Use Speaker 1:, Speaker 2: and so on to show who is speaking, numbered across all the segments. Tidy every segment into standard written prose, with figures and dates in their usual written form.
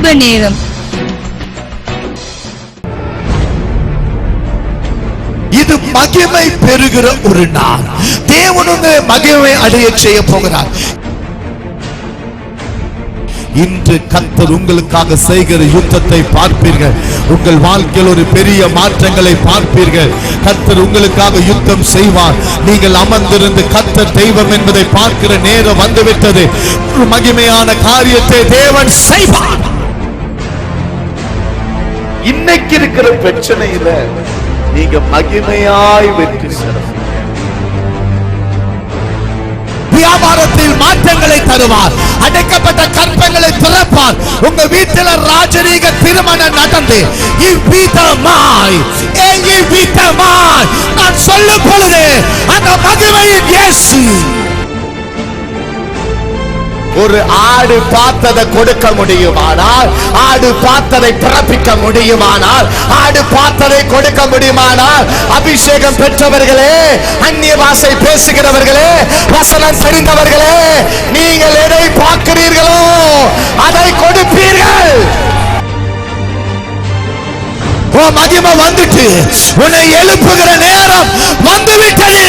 Speaker 1: சுப நேரம்.
Speaker 2: இது மகிமை பெறுகிற ஒரு நாள். தேவனும் மகிமை அடைய செய்ய போகிறார். இன்று கர்த்தர் உங்களுக்காக செய்கிற யுத்தத்தை பார்ப்பீர்கள். உங்கள் வாழ்க்கையில் ஒரு பெரிய மாற்றங்களை பார்ப்பீர்கள். கர்த்தர் உங்களுக்காக யுத்தம் செய்வார். நீங்கள் அமர்ந்திருந்து கர்த்தர் தெய்வம் என்பதை பார்க்கிற நேரம் வந்துவிட்டது. ஒரு மகிமையான காரியத்தை தேவன் செய்வார். இன்னைக்கு இருக்கிற பிரச்சனையில நீங்க மகிமையாய் வெற்றி பெறுவீங்க. வியாபாரத்தில் மாற்றங்களை தருவார். அடைக்கப்பட்ட கற்பங்களை திறப்பார். உங்க வீட்டில் ராஜரீக திருமணம் நடந்து இவ்விதமாய் நான் சொல்லும் பொழுது அந்த மகிமையின் இயேசு. ஒரு ஆடு பார்த்ததை கொடுக்க முடியுமானால், ஆடு பார்த்ததை பிறப்பிக்க முடியுமானால், ஆடு பார்த்ததை கொடுக்க முடியுமானால், அபிஷேகம் பெற்றவர்களே, அந்நிய பாஷை பேசுகிறவர்களே, வசனம் தெரிந்தவர்களே, நீங்கள் எதை பார்க்கிறீர்களோ அதை கொடுப்பீர்கள். மகிமை வந்துட்டு உன்னை எழுப்புகிற நேரம் வந்துவிட்டது.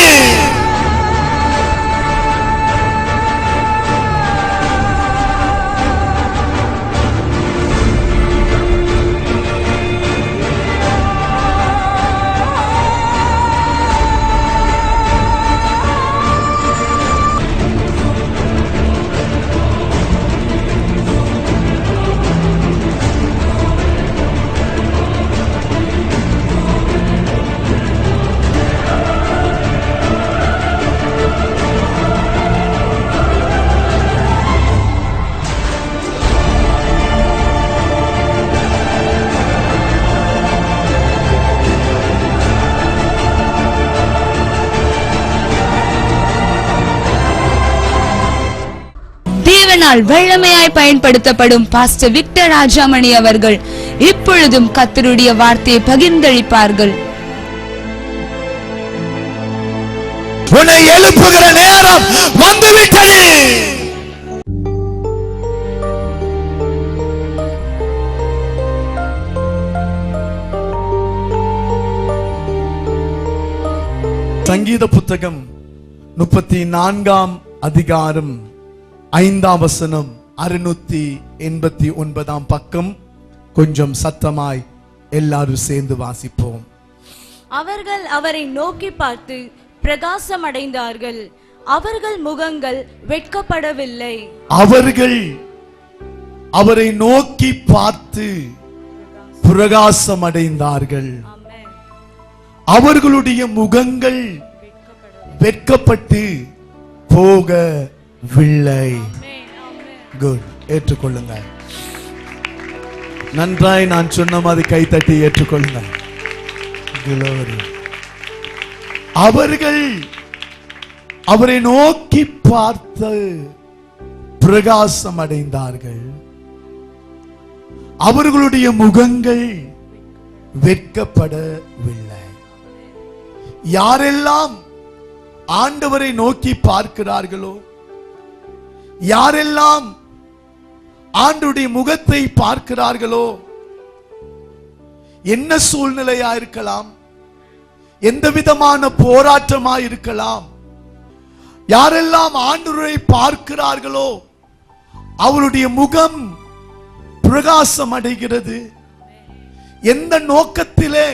Speaker 1: வல்லமையாய் பயன்படுத்தப்படும் பாஸ்டர் விக்டர் ராஜாமணி அவர்கள் இப்பொழுதும் கர்த்தருடைய வார்த்தையை பகிர்ந்தளிப்பார்கள்.
Speaker 2: உன்னை எழுப்புகிற நேரம் வந்துவிட்டது. சங்கீத புத்தகம் 34ஆம் அதிகாரம் 5ஆம் வசனம் 689ஆம் பக்கம். கொஞ்சம் சத்தமாய் எல்லாரும் சேர்ந்து வாசிப்போம்.
Speaker 3: அவர்கள் அவரை நோக்கி பார்த்து பிரகாசம் அடைந்தார்கள். அவர்கள் முகங்கள் வெட்கப்படவில்லை.
Speaker 2: அவர்கள் அவரை நோக்கி பார்த்து பிரகாசம் அடைந்தார்கள். அவர்களுடைய முகங்கள் வெட்கப்பட்டு போகவில்லை. குட். ஏற்றுக்கொள்ளுங்க. நன்றாய் நான் சொன்ன மாதிரி கைத்தட்டி ஏற்றுக்கொள்ளுங்க. அவர்கள் அவரை நோக்கி பார்த்து பிரகாசம் அடைந்தார்கள். அவர்களுடைய முகங்கள் வெட்கப்படவில்லை. யாரெல்லாம் ஆண்டவரை நோக்கி பார்க்கிறார்களோ, யாரெல்லாம் ஆண்டவருடைய முகத்தை பார்க்கிறார்களோ, என்ன சூழ்நிலையா இருக்கலாம், எந்த விதமான போராட்டமா இருக்கலாம், யாரெல்லாம் ஆண்டவரை பார்க்கிறார்களோ அவருடைய முகம் பிரகாசம் அடைகிறது. எந்த நோக்கத்திலே,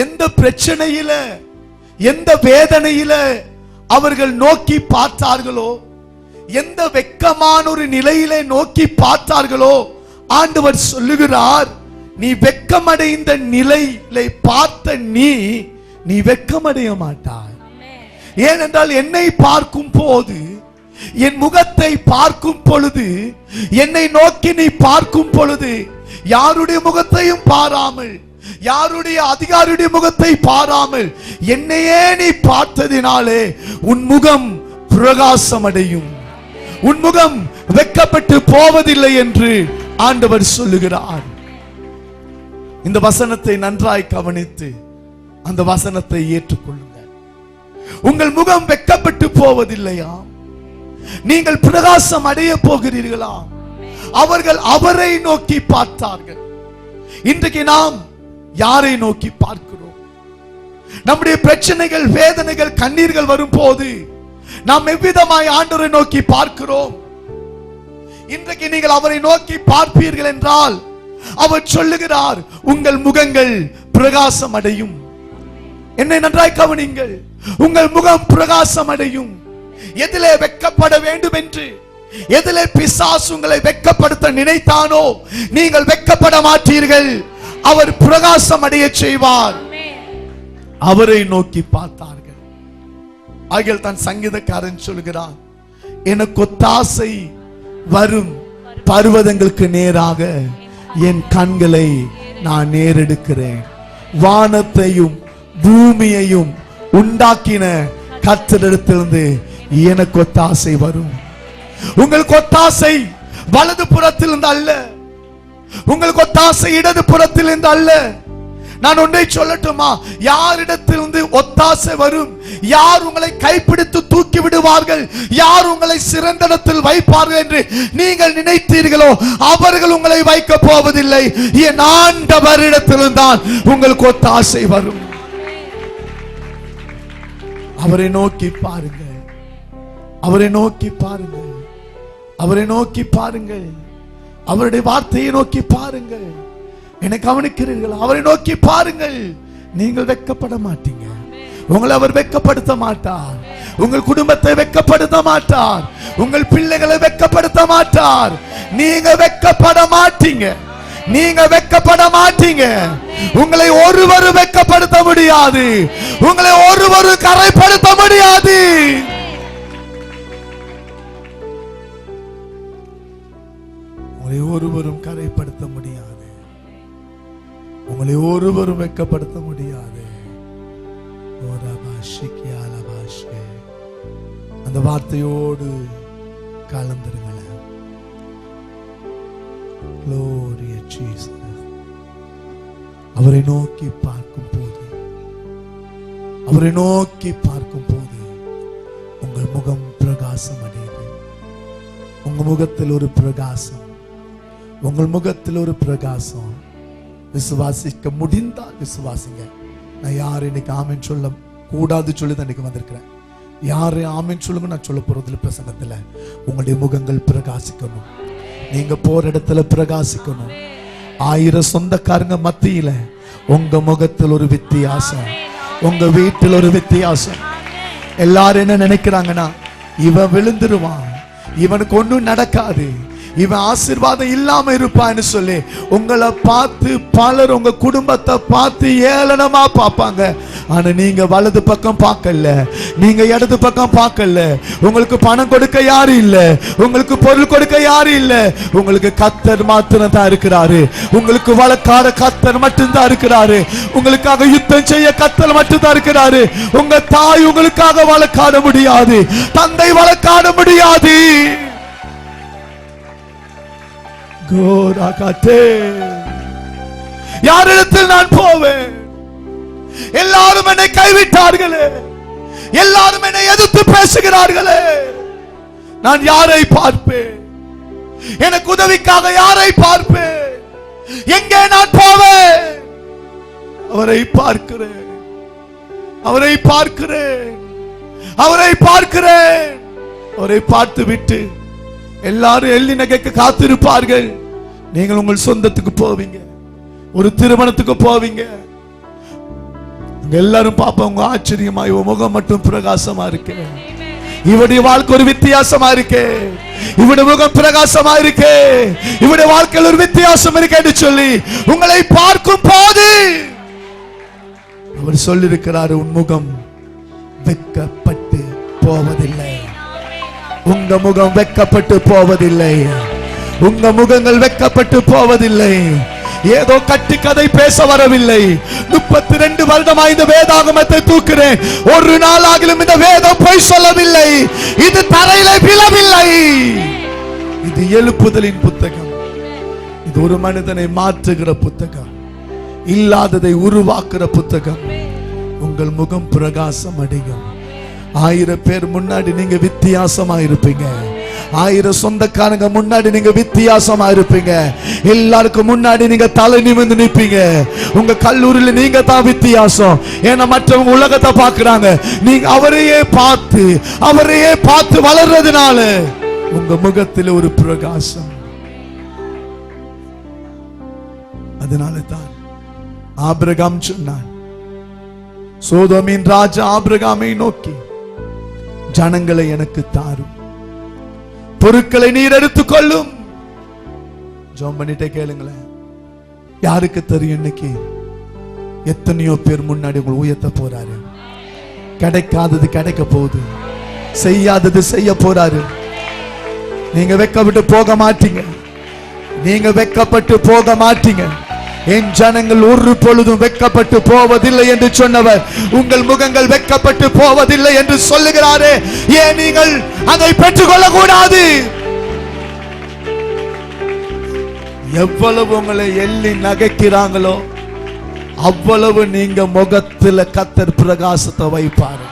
Speaker 2: எந்த பிரச்சனையில, எந்த வேதனையில அவர்கள் நோக்கி பார்த்தார்களோ, எந்த வெட்கமான ஒரு நிலையிலே நோக்கி பார்த்தார்களோ, ஆண்டவர் சொல்லுகிறார், நீ வெட்கமடைந்த நிலையிலே பார்த்த நீ வெட்கமடைய மாட்டாய். ஏனென்றால் என்னை பார்க்கும் போது, என் முகத்தை பார்க்கும் பொழுது, என்னை நோக்கி நீ பார்க்கும் பொழுது, யாருடைய முகத்தையும் பாராமல், யாருடைய அதிகாரியுடைய முகத்தை பாராமல் என்னையே நீ பார்த்ததினாலே உன் முகம் பிரகாசம் அடையும், உன் முகம் வெட்கப்பட்டு போவதில்லை என்று ஆண்டவர் சொல்லுகிறார். இந்த வசனத்தை நன்றாய் கவனித்து அந்த வசனத்தை ஏற்றுக்கொள்ளுங்கள். உங்கள் முகம் வெட்கப்பட்டு போவதில்லையா? நீங்கள் பிரகாசம் அடைய போகிறீர்களா? அவர்கள் அவரை நோக்கி பார்த்தார்கள். இன்றைக்கு நாம் யாரை நோக்கி பார்க்கிறோம்? நம்முடைய பிரச்சனைகள், வேதனைகள், கண்ணீர்கள் வரும் போது நாம் எவ்விதமாய் ஆண்டவரை நோக்கி பார்க்கிறோம்? இன்றைக்கு நீங்கள் அவரை நோக்கி பார்ப்பீர்கள் என்றால் அவர் சொல்லுகிறார், உங்கள் முகங்கள் பிரகாசம் அடையும். என்னை நன்றாய் கவனிங்கள், உங்கள் முகம் பிரகாசம் அடையும். எதிலே வெட்கப்பட வேண்டும் என்று, எதிலே பிசாசு உங்களை வெட்கப்படுத்த நினைத்தானோ நீங்கள் வெட்கப்பட மாட்டீர்கள். அவர் பிரகாசம் அடைய செய்வார். அவரை நோக்கி பார்த்தார்கள். ஆகிய தான் சங்கீதக்காரன் சொல்கிறார், எனக்கு ஒத்தாசை வரும் பர்வதங்களுக்கு நேராக என் கண்களை நான் நேரெடுக்கிறேன். வானத்தையும் பூமியையும் உண்டாக்கின கர்த்தரிடத்திலிருந்து எனக்கு ஒத்தாசை வரும். உங்களுக்கு ஒத்தாசை வலது புறத்திலிருந்து அல்ல, உங்களுக்கு ஒத்தாசை இடது புறத்திலிருந்து அல்ல. நான் ஒன்றை சொல்லட்டுமா? யாரிடத்திலிருந்து ஒத்தாசை வரும், யார் உங்களை கைப்பிடித்து தூக்கி விடுவார்கள், யார் உங்களை சிறந்த இடத்தில் வைப்பார்கள் என்று நீங்கள் நினைத்தீர்களோ அவர்கள் உங்களை வைக்க போவதில்லை. என் ஆண்டவரிடத்திலிருந்து தான் உங்களுக்கு ஒத்தாசை வரும். அவரை நோக்கி பாருங்கள், அவரை நோக்கி பாருங்கள், அவரை நோக்கி பாருங்கள், அவருடைய வார்த்தையை நோக்கி பாருங்கள். என்னை கவனிக்கிறீர்கள்? அவரை நோக்கி பாருங்கள். நீங்கள் வெட்கப்பட மாட்டீங்க. உங்களை அவர் வெட்கப்படுத்த மாட்டார். உங்கள் குடும்பத்தை வெட்கப்படுத்த மாட்டார். உங்கள் பிள்ளைகளை வெட்கப்படுத்த மாட்டார். நீங்க வெட்கப்பட மாட்டீங்க. நீங்க வெட்கப்பட மாட்டீங்க. உங்களை ஒருவரும் வெட்கப்படுத்த முடியாது. உங்களை ஒருவரும் கரைப்படுத்த முடியாது. உங்களை ஒருவரும் கரைப்படுத்த முடியாது. உங்களை ஒருவரும் வெட்கப்படுத்த முடியாது. அந்த வார்த்தையோடு கலந்துருங்களேன். அவரை நோக்கி பார்க்கும் போது, அவரை நோக்கி பார்க்கும் போது உங்கள் முகம் பிரகாசம் அடையுது. உங்க முகத்தில் ஒரு பிரகாசம், உங்கள் முகத்தில் ஒரு பிரகாசம். விசுவாசிக்க முடிந்தால் விசுவாசிங்க. நான் யார் இன்னைக்கு ஆமென் சொல்ல கூடாது சொல்லி தான் இன்னைக்கு வந்திருக்கிறேன். யாரு ஆமென் சொல்லுங்க நான் சொல்ல போறதுல பிரசங்கத்துல உங்களுடைய முகங்கள் பிரகாசிக்கணும். நீங்க போற இடத்துல பிரகாசிக்கணும். 1000 சொந்தக்காரங்க மத்தியில உங்க முகத்தில் ஒரு வித்தியாசம், உங்க வீட்டில் ஒரு வித்தியாசம். எல்லாரும் என்ன நினைக்கிறாங்கன்னா, இவன் விழுந்துருவான், இவனுக்கு ஒன்றும் நடக்காது, இவன் ஆசீர்வாதம் இல்லாம இருப்பான்னு சொல்லி உங்களை பார்த்து பலர் உங்க குடும்பத்தை பார்த்து ஏளனமா பார்ப்பாங்க. ஆனா நீங்க வலது பக்கம் பார்க்கல, நீங்க இடது பக்கம் பார்க்கல. உங்களுக்கு பணம் கொடுக்க யாரும் இல்ல, உங்களுக்கு பொருள் கொடுக்க யாரும் இல்ல. உங்களுக்கு கர்த்தர் மாத்திரம் தான் இருக்கிறாரு. உங்களுக்கு வழக்காட கர்த்தர் மட்டும் தான் இருக்கிறாரு. உங்களுக்காக யுத்தம் செய்ய கர்த்தர் மட்டும் தான் இருக்கிறாரு. உங்க தாய் உங்களுக்காக வழக்காட முடியாது, தந்தை வழக்காட முடியாது. யாரிடத்தில் நான் போவேன்? எல்லாரும் என்னை கைவிட்டார்களே, எல்லாரும் என்னை எதிர்த்து பேசுகிறார்களே. நான் யாரை பார்ப்பேன்? எனக்கு உதவிக்காக யாரை பார்ப்பேன்? எங்கே நான் போவேன்? அவரை பார்க்கிறேன், அவரை பார்க்கிறேன், அவரை பார்க்கிறேன். அவரை பார்த்து விட்டு எல்லாரும் எள்ளி நகைக்கு காத்திருப்பார்கள். நீங்கள் உங்கள் சொந்தத்துக்கு போவீங்க, ஒரு திருமணத்துக்கு போவீங்க. எல்லாரும் பாப்பாங்க, ஆச்சரியமா இவ முகம் மட்டும் பிரகாசமா இருக்கு, இவருடைய வாழ்க்கை ஒரு வித்தியாசமா இருக்கு, இவருடைய முகம் பிரகாசமா இருக்கு, இவருடைய வாழ்க்கையில் ஒரு வித்தியாசம் இருக்கு என்று சொல்லி உங்களை பார்க்கும் போது அவர் சொல்லியிருக்கிறார், உன் முகம் வெட்கப்பட்டு போவதில்லை. உங்க முகம் வெட்கப்பட்டு போவதில்லை. உங்க முகங்கள் வெட்கப்பட்டு போவதில்லை. ஏதோ கட்டி கதை பேச வரவில்லை. 32 வருடமாய் இந்த வேதாகமத்தை தூக்குறேன். ஒரு நாளாகிலும் இந்த வேதம் பொய் சொல்லவில்லை. இது தரையில விழவில்லை. இது எழுப்புதலின் புத்தகம். இது ஒரு மனிதனை மாற்றுகிற புத்தகம், இல்லாததை உருவாக்குற புத்தகம். உங்கள் முகம் பிரகாசம் அடையும். 1000 பேர் முன்னாடி நீங்க வித்தியாசமா இருப்பீங்க. 1000 சொந்தக்காரங்க முன்னாடி நீங்க வித்தியாசமா இருப்பீங்க. எல்லாருக்கும் முன்னாடி நீங்க தலை நிமிர்ந்து நிற்பீங்க. உங்க கல்லூரியில நீங்க தான் வித்தியாசம். ஏன்னா மற்றவங்க உலகத்தை பார்க்கறாங்க, நீங்க அவரையே பார்த்து வளர்றதுனால உங்க முகத்தில் ஒரு பிரகாசம். அதனால தான் ஆபிரகாம் சொன்னான், சோதோமின் ராஜா ஆபிரகாமை நோக்கி, ஜனங்களை எனக்கு தாரும், பொருட்களை நீர் எடுத்துக் கொள்ளும். ஜெபம் பண்ணிட்டே கேளுங்களேன். யாருக்கு தெரியும் இன்னைக்கு எத்தனையோ பேர் முன்னாடி உங்களை உயர்த்த போறாரு. கிடைக்காதது கிடைக்க போகுது, செய்யாதது செய்ய போறாரு. நீங்க வெக்கப்பட்டு போக மாட்டீங்க. நீங்க வெக்கப்பட்டு போக மாட்டீங்க. என் ஜனங்கள் ஒரு பொழுதும் வெக்கப்பட்டு போவதில்லை என்று சொன்னவர் உங்கள் முகங்கள் வெக்கப்பட்டு போவதில்லை என்று சொல்லுகிறாரே. ஏன் நீங்கள் அதை பெற்றுக்கொள்ள கூடாது? எவ்வளவு உங்களை எள்ளி நகைக்கிறாங்களோ அவ்வளவு நீங்க முகத்துல கர்த்தர் பிரகாசத்தை வைப்பாரு.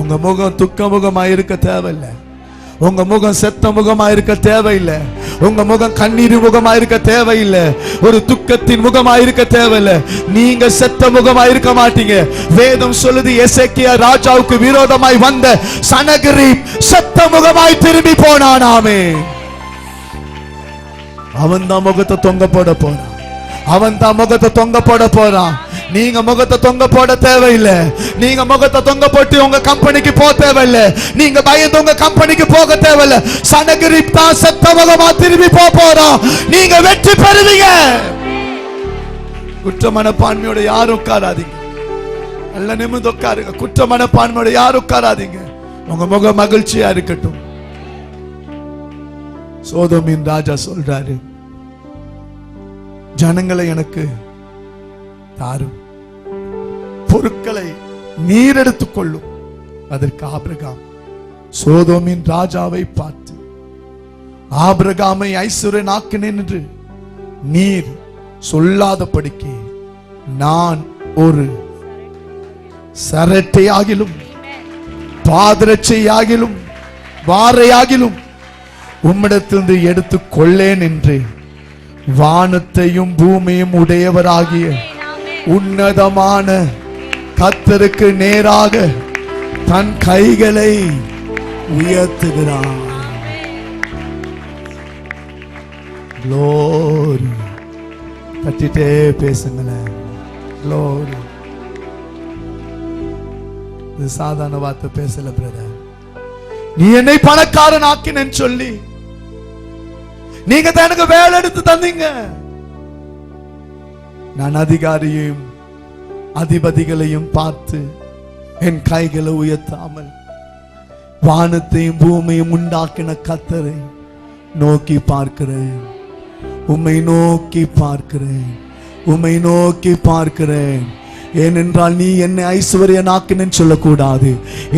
Speaker 2: உங்க முகம் துக்க முகமா இருக்க தேவையில்லை. உங்க முகம் செத்த முகமா இருக்க தேவையில்லை. உங்க முகம் கண்ணீர் முகமா இருக்க தேவையில்லை. ஒரு துக்கத்தின் முகமா இருக்க தேவையில்லை. நீங்க செத்த முகமா இருக்க மாட்டீங்க. வேதம் சொல்லுது, எசேக்கியா ராஜாவுக்கு விரோதமாய் வந்த சனகரீப் செத்த முகமாய் திரும்பி போனானாமே. அவன் தான் முகத்தை தொங்க போட போறான். அவன் தான் முகத்தை தொங்க போட போறான். நீங்க முகத்தை தொங்க போட தேவையில்லை. நீங்க முகத்தை தொங்க போட்டு உங்க கம்பெனிக்கு போக தேவையில்லை. நீங்க பயந்து உங்க கம்பெனிக்கு போக தேவையில்லை. சனகரீப் தான் செத்த முகமா திரும்பி போறான். நீங்க வெற்றி பெறுவீங்க. குற்ற மனப்பான்மையோட யாரும் உட்காராதீங்க. நல்ல நிமிர்ந்து உட்காருங்க. குற்ற மனப்பான்மையோட யாரும் உட்காராதீங்க. உங்க முக மகிழ்ச்சியா இருக்கட்டும். சோதோமின் ராஜா சொல்றாரு, ஜனங்களை எனக்கு தாரும், பொருட்களை நீர் எடுத்துக் கொள்ளும். அதற்கு ஆபிரகாம் சோதோமின் ராஜாவை பார்த்து, ஆபிரகாமை ஐசுவரனாக்கினேன் என்று நீர் சொல்லாதபடிக்கு நான் ஒரு சரட்டையாகிலும் பாதரட்சையாகிலும் வாரையாகிலும் உம்மிடத்திலிருந்து எடுத்துக் கொள்ளேன் என்று வானத்தையும் பூமியும் உடையவராகிய உன்னதமான கர்த்தருக்கு நேராக தன் கைகளை உயர்த்துகிறான். Glory. தட்டிட்டே பேசுங்களேன். Glory. இது சாதாரண வார்த்தை பேசல பிரதர். நீ என்னை பணக்காரன் ஆக்கினேன்னு சொல்லி நீங்க தான் எனக்கு வேலை எடுத்து தந்தீங்க. நான் அதிகாரியும் அதிபதிகளையும் பார்த்து என் கைகளை உயர்த்தாமல் வானத்தையும் பூமியும் உண்டாக்கின கர்த்தரை நோக்கி பார்க்கிறேன். உம்மை நோக்கி பார்க்கிறேன். உம்மை நோக்கி பார்க்கிறேன். ஏனென்றால் நீ என்னை ஐஸ்வர்யனாக்கினேன்னு சொல்லக்கூடாது.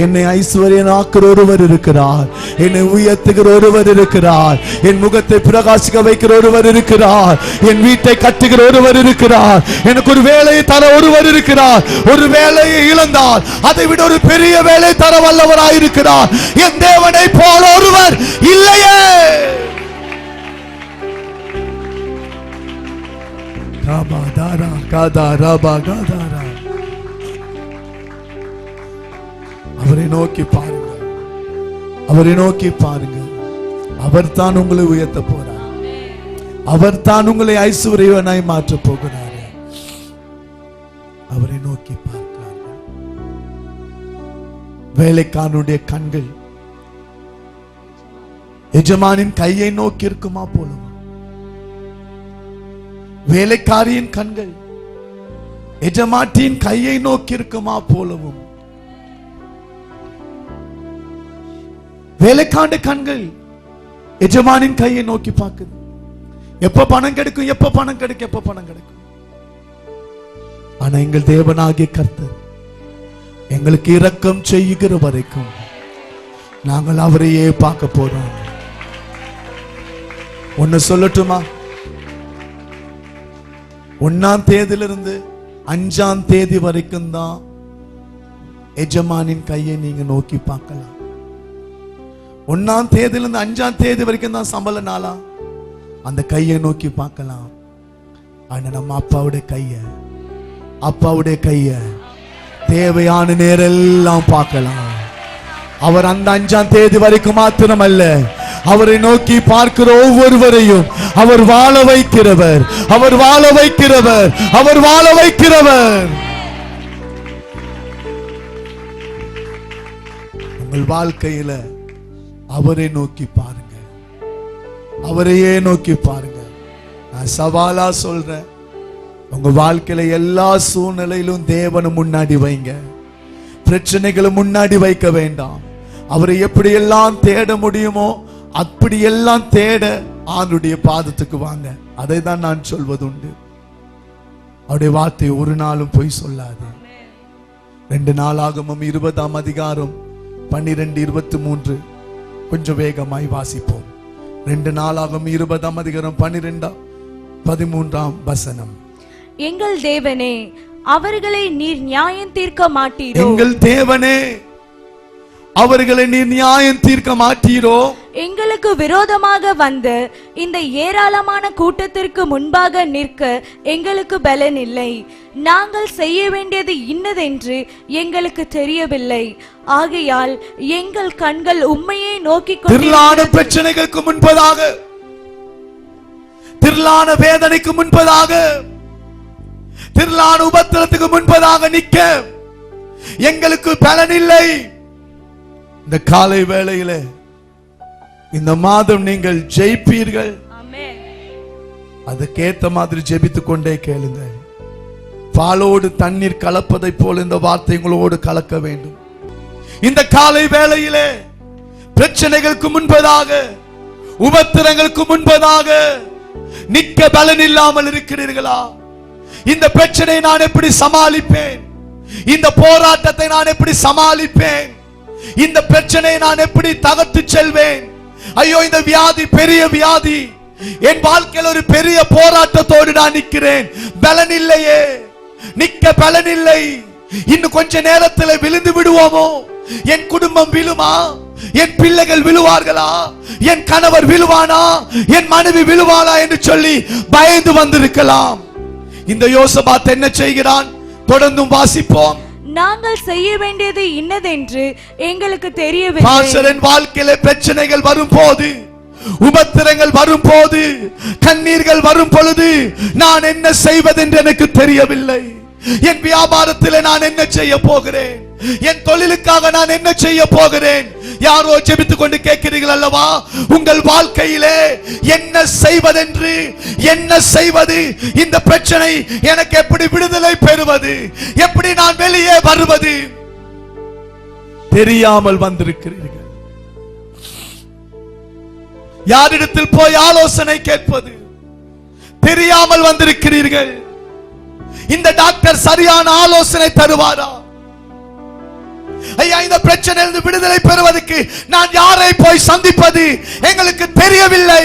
Speaker 2: என்னை ஐஸ்வர்யனாக்குற ஒருவர் இருக்கிறார். என்னை உயர்த்துகிற ஒருவர் இருக்கிறார். என் முகத்தை பிரகாசிக்க வைக்கிற ஒருவர் இருக்கிறார். என் வீட்டை கட்டுகிற ஒருவர் இருக்கிறார். எனக்கு ஒரு வேலையை தர ஒருவர் இருக்கிறார். ஒரு வேலையை இழந்தால் அதை விட ஒரு பெரிய வேலை தர வல்லவராயிருக்கிறார். என் தேவனை போல ஒருவர் இல்லையே. அவரை நோக்கி பாருங்க. அவரை நோக்கி பாருங்க. அவர் தான் உங்களை உயர்த்த போறார். அவர் தான் உங்களை ஐஸ்வர்யவனாய் மாற்ற போகிறார். அவரை நோக்கி பார்க்கிறார்கள். வேலைக்காரனுடைய கண்கள் எஜமானின் கையை நோக்கி இருக்குமா போலும். வேலைக்காரியின் கண்கள் எஜமாட்டியின் கையை நோக்கி இருக்குமா போலவும், வேலைக்காண்ட கண்கள் எஜமானின் கையை நோக்கி பார்க்குது. எப்ப பணம் கிடைக்கும், எப்ப பணம் கிடைக்கும், எப்ப பணம் கிடைக்கும். ஆனா எங்கள் தேவனாகிய கர்த்தர் எங்களுக்கு இரக்கம் செய்கிற வரைக்கும் நாங்கள் அவரையே பார்க்க போறோம். ஒன்னு சொல்லட்டுமா? 1ஆம் தேதியிலிருந்து 5ஆம் தேதி வரைக்கும் தான் எஜமானின் கையை நீங்க நோக்கி பார்க்கலாம். 1ஆம் தேதியிலிருந்து 5ஆம் தேதி வரைக்கும் தான் சம்பள நாளா? அந்த கையை நோக்கி பார்க்கலாம். ஆனா நம்ம அப்பாவுடைய கைய தேவையான நேரம் எல்லாம் பார்க்கலாம். அவர் அந்த 5ஆம் தேதி வரைக்கும் மாத்திரமல்ல, அவரை நோக்கி பார்க்கிற ஒவ்வொருவரையும் அவர் வாழ வைக்கிறவர். உங்கள் வாழ்க்கையில அவரை நோக்கி பாருங்க, அவரையே நோக்கி பாருங்க. நான் சவாலா சொல்றேன், உங்க வாழ்க்கையில எல்லா சூழ்நிலையிலும் தேவனை முன்னாடி வைங்க. பிரச்சனைகளை முன்னாடி வைக்க வேண்டாம். அவரை எப்படி எல்லாம் தேட முடியுமோ அப்படி எல்லாம் தேட ஆண்டுடைய பாதத்துக்கு வாங்க. அதை தான் நான் சொல்வது உண்டு. அவருடைய வார்த்தை ஒரு நாளும் பொய் சொல்லாது. 2 நாளாகமம் 20ஆம் அதிகாரம் 12-23 கொஞ்சம் வேகமாய் வாசிப்போம். 2 நாளாகமம் 20ஆம் அதிகாரம் 12-13 வசனம்.
Speaker 3: எங்கள் தேவனே, அவர்களை நீர் நியாயம் தீர்க்க மாட்டீரோ?
Speaker 2: எங்கள் தேவனே, அவர்களை நீர் நியாயம் தீர்க்க மாட்டீரோ?
Speaker 3: எங்களுக்கு விரோதமாக வந்த இந்த ஏராளமான கூட்டத்திற்கு முன்பாக நிற்க எங்களுக்கு பலன் இல்லை. நாங்கள் செய்ய வேண்டியது இன்னதென்று எங்களுக்கு தெரியவில்லை. ஆகையால் எங்கள் கண்கள் உம்மையே நோக்கி
Speaker 2: திரளான பிரச்சனைகளுக்கு முன்பதாக, திரளான வேதனைக்கு முன்பதாக, திரளான உபத்திரத்துக்கு முன்பதாக நிற்க எங்களுக்கு பலன் இல்லை. இந்த காலை வேளையிலே இந்த மாதம் நீங்கள் ஜெயிப்பீர்கள். அதுக்கேற்ற மாதிரி ஜெபித்துக் கொண்டே கேளுங்கள். பாலோடு தண்ணீர் கலப்பதை போல இந்த வார்த்தை உங்களோடு கலக்க வேண்டும். இந்த காலை வேளையிலே பிரச்சனைகளுக்கு முன்பதாக, உபத்திரங்களுக்கு முன்பதாக நிற்க பலன் இல்லாமல் இருக்கிறீர்களா? இந்த பிரச்சனையை நான் எப்படி சமாளிப்பேன்? இந்த போராட்டத்தை நான் எப்படி சமாளிப்பேன்? இந்த பிரச்சனையை நான் எப்படி தகர்த்து செல்வேன்? ஐயோ, இந்த வியாதி பெரிய வியாதி, என் வாழ்க்கையில் ஒரு பெரிய போராட்டத்தோடு நான் நிற்கிறேன், பலன் இல்லையே, நிற்க பலன் இல்லை. இன்னும் கொஞ்ச நேரத்தில் விழுந்து விடுவோமோ? என் குடும்பம் விழுமா? என் பிள்ளைகள் விழுவார்களா? என் கணவர் விழுவானா? என் மனைவி விழுவானா என்று சொல்லி பயந்து வந்திருக்கலாம். இந்த யோசபாத் என்ன செய்கிறான்? தொடர்ந்தும் வாசிப்போம்.
Speaker 3: நாங்கள் செய்ய வேண்டியது இன்னதென்று எங்களுக்கு தெரியவில்லை.
Speaker 2: பாஸ்டரின் வாழ்க்கையில பிரச்சனைகள் வரும்போது, உபத்திரங்கள் வரும்போது, கண்ணீர்கள் வரும் பொழுது நான் என்ன செய்வதென்று எனக்கு தெரியவில்லை. என் வியாபாரத்தில் நான் என்ன செய்ய போகிறேன்? என் தொழிலுக்காக நான் என்ன செய்ய போகிறேன்? யாரோ ஜெபித்துக் கொண்டு கேட்கிறீர்கள் அல்லவா? உங்கள் வாழ்க்கையிலே என்ன செய்வதென்று, என்ன செய்வது, இந்த பிரச்சனை எனக்கு எப்படி விடுதலை பெறுவது, எப்படி நான் வெளியே வருவது தெரியாமல் வந்திருக்கிறீர்கள். யாரிடத்தில் போய் ஆலோசனை கேட்பது தெரியாமல் வந்திருக்கிறீர்கள். இந்த டாக்டர் சரியான ஆலோசனை தருவாரா? ஐயா, இந்த பிரச்சனையிலிருந்து விடுதலை பெறுவதற்கு நான் யாரை போய் சந்திப்பது எங்களுக்கு தெரியவில்லை.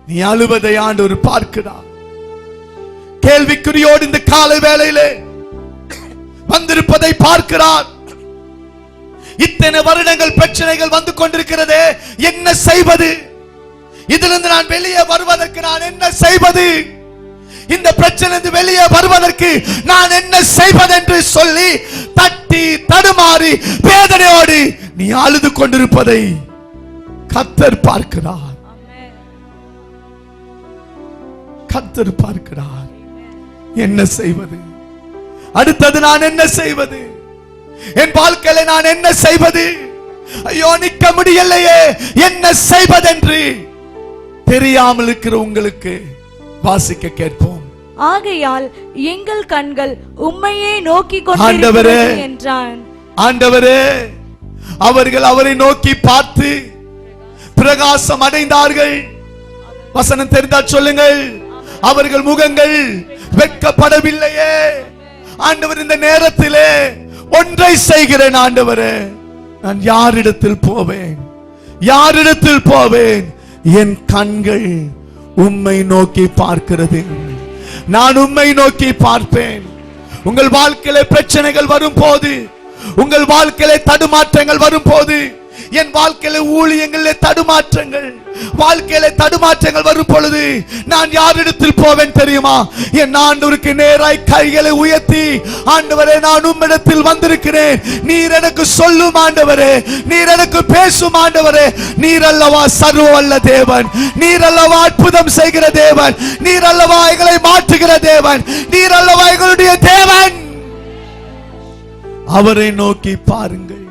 Speaker 2: நீ அழுவதை ஆண்டவர் பார்க்கிறார். கேள்விக்குறியோடு இந்த காலை வேளையிலே வந்திருப்பதை பார்க்கிறார். இத்தனை வருடங்கள் பிரச்சனைகள் வந்து கொண்டிருக்கிறதே, என்ன செய்வது? இதிலிருந்து நான் வெளியே வருவதற்கு நான் என்ன செய்வது? இந்த பிரச்சனை வெளியே வருவதற்கு நான் என்ன செய்வது என்று சொல்லி தட்டி தடுமாறி வேதனையோடு நீ அழுது கொண்டிருப்பதை கர்த்தர் பார்க்கிறார். கர்த்தர் பார்க்கிறார். என்ன செய்வது? அடுத்தது நான் என்ன செய்வது? என் வாழ்க்கையில நான் என்ன செய்வது? ஐயோ, நிற்க முடியலையே, என்ன செய்வதென்று தெரியாமல் இருக்கிற உங்களுக்கு வாசிக்க கேட்போம்.
Speaker 3: ஆகையால் எங்கள் கண்கள் உம்மையே நோக்கி கொண்டிருக்கிறது என்றான்.
Speaker 2: ஆண்டவரே, அவர்கள் அவரை நோக்கி பார்த்து பிரகாசம் அடைந்தார்கள். வசனம் தெரிந்தால் சொல்லுங்கள். அவர்கள் முகங்கள் வெட்கப்படவில்லையே. ஆண்டவர், இந்த நேரத்திலே ஒன்றை செய்கிறேன். ஆண்டவரே, நான் யாரிடத்தில் போவேன்? யாரிடத்தில் போவேன்? என் கண்கள் உம்மை நோக்கி பார்க்கிறது. நான் உம்மை நோக்கி பார்ப்பேன். உங்கள் வாழ்க்கையில பிரச்சனைகள் வரும் போது, உங்கள் வாழ்க்கையிலே தடுமாற்றங்கள் வரும்போது, என் வாழ்க்கையில ஊழியங்களிலே தடுமாற்றங்கள், வாழ்க்கையில தடுமாற்றங்கள் வரும் பொழுது நான் யாரிடத்தில் போவேன் தெரியுமா? என் ஆண்டவருக்கு நேராய் கைகளை உயர்த்தி, ஆண்டவரே நான் உம்மிடத்தில் வந்திருக்கிறேன், நீர் எனக்கு சொல்லும் ஆண்டவரே, நீர் எனக்கு பேசும் ஆண்டவரே. நீர் அல்லவா சர்வ வல்ல தேவன், நீர் அல்லவா அற்புதம் செய்கிற தேவன், நீர் அல்லவா எங்களை மாற்றுகிற தேவன், நீர் அல்லவா எங்களுடைய தேவன். அவரை நோக்கி பாருங்கள்.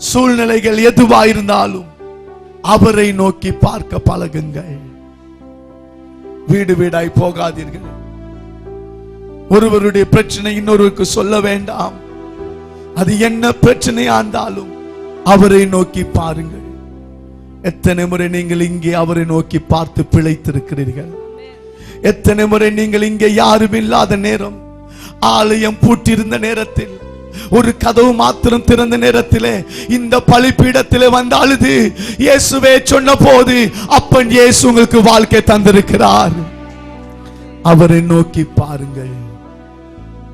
Speaker 2: சூழ்நிலைகள் எதுவாயிருந்தாலும் அவரை நோக்கி பார்க்க பழகுங்கள். வீடு வீடாய் போகாதீர்கள். ஒருவருடைய பிரச்சனை இன்னொருவருக்கு சொல்ல வேண்டாம். அது என்ன பிரச்சனையா இருந்தாலும் அவரை நோக்கி பாருங்கள். எத்தனை முறை நீங்கள் இங்கே அவரை நோக்கி பார்த்து பிழைத்திருக்கிறீர்கள்? எத்தனை முறை நீங்கள் இங்கே யாரும் இல்லாத நேரம், ஆலயம் பூட்டியிருந்த நேரத்தில், ஒரு கதவு மாத்திரம் திறந்த நேரத்திலே இந்த பலிபீடத்திலே வந்து அழுது இயேசுவே சொன்ன போது அப்பன் இயேசு உங்களுக்கு வாழ்க்கை தந்திருக்கிறார். அவரை நோக்கி பாருங்கள்,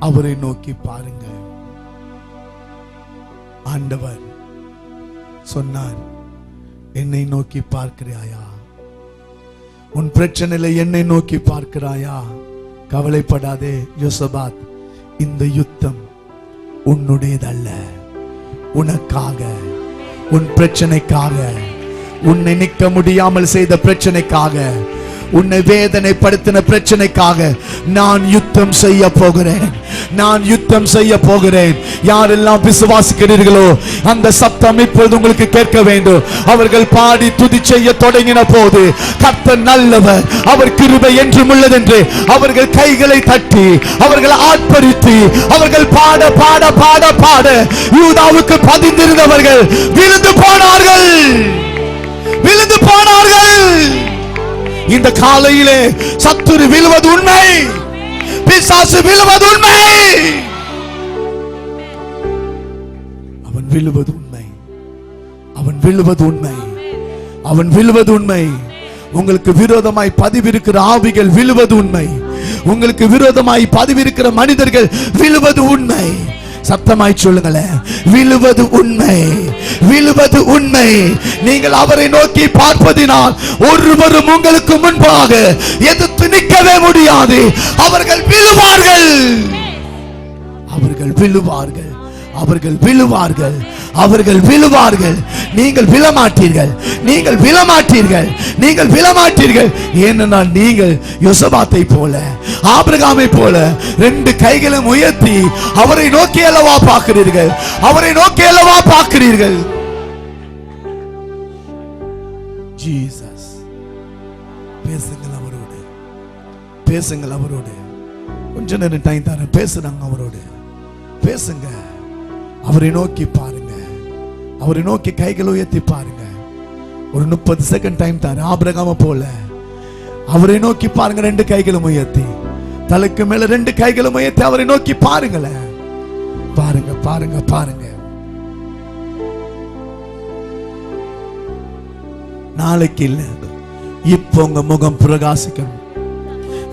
Speaker 2: அவரை நோக்கி பாருங்கள். ஆண்டவர் சொன்னார், என்னை நோக்கி பார்க்கிறாயா? உன் பிரச்சனையில என்னை நோக்கி பார்க்கிறாயா? கவலைப்படாதே யோசபாத், இந்த யுத்தம் உன்னுடையதல்ல, உனக்காக, உன் பிரச்சனைக்காக, உன்னை நிற்க முடியாமல் செய்த பிரச்சனைக்காக, உன்னை வேதனைப்படுத்தின பிரச்சனைக்காக நான் யுத்தம் செய்ய போகிறேன், நான் யுத்தம் செய்ய போகிறேன். யாரெல்லாம் விசுவாசிக்கிறீர்களோ அந்த சத்தம் இப்பொழுது உங்களுக்கு கேட்க வேண்டும். அவர்கள் பாடி துதி செய்ய தொடங்கின போது, கர்த்தர் நல்லவர், அவர் கிருபை என்றும் உள்ளதென்று அவர்கள் கைகளை தட்டி, அவர்கள் ஆர்ப்பரித்து, அவர்கள் பாட பாட பாட பாட யூதாவுக்கு பதிந்திருந்தவர்கள் விழுந்து போனார்கள், விழுந்து போனார்கள். இந்த காலையிலே சத்துரு விழுவது உண்மை, பிசாசு விழுவது உண்மை. அவன் விழுவது உண்மை, அவன் விழுவது உண்மை, அவன் விழுவது உண்மை. உங்களுக்கு விரோதமாய் பதிவிருக்கிற ஆவிகள் விழுவது உண்மை, உங்களுக்கு விரோதமாய் பதிவிருக்கிற மனிதர்கள் விழுவது உண்மை. சத்தமாய் சொல்லுங்களேன், விழுவது உண்மை, விழுவது உண்மை. நீங்கள் அவரை நோக்கி பார்ப்பதினால் ஒருவரும் உங்களுக்கு முன்பாக எதிர்த்து நிற்கவே முடியாது. அவர்கள் விழுவார்கள், அவர்கள் விழுவார்கள், அவர்கள் விழுவார்கள், அவர்கள் விழுவார்கள். நீங்கள் விழமாட்டீர்கள், நீங்கள் விழமாட்டீர்கள், நீங்கள் விழமாட்டீர்கள். ஏனென்றால் நீங்கள் யோசபாத்தை போல, ஆபிரகாமை போல ரெண்டு கைகளும் உயர்த்தி அவரை நோக்கி அல்லவா பார்க்கிறீர்கள், அவரை நோக்கி அல்லவா பார்க்கிறீர்கள். ஜீசஸ், பேசுங்கள் அவரோடு, பேசுங்கள் அவரோடு. கொஞ்ச நேரம் டைம் தரேன், பேசுறாங்க அவரோடு, பேசுங்க. அவரை நோக்கி பாருங்க, அவரை நோக்கி கைகளை உயர்த்தி பாருங்க. ஒரு 30 செகண்ட் டைம் தரேன். ஆபிரகாமை போல அவரை நோக்கி பாருங்க, ரெண்டு கைகளும் உயர்த்தி, தலைக்கு மேல ரெண்டு கைகளும் உயர்த்தி அவரை நோக்கி பாருங்களேன். பாருங்க பாருங்க பாருங்க. நாளைக்கு இல்ல, இப்ப உங்க முகம் பிரகாசிக்கணும்.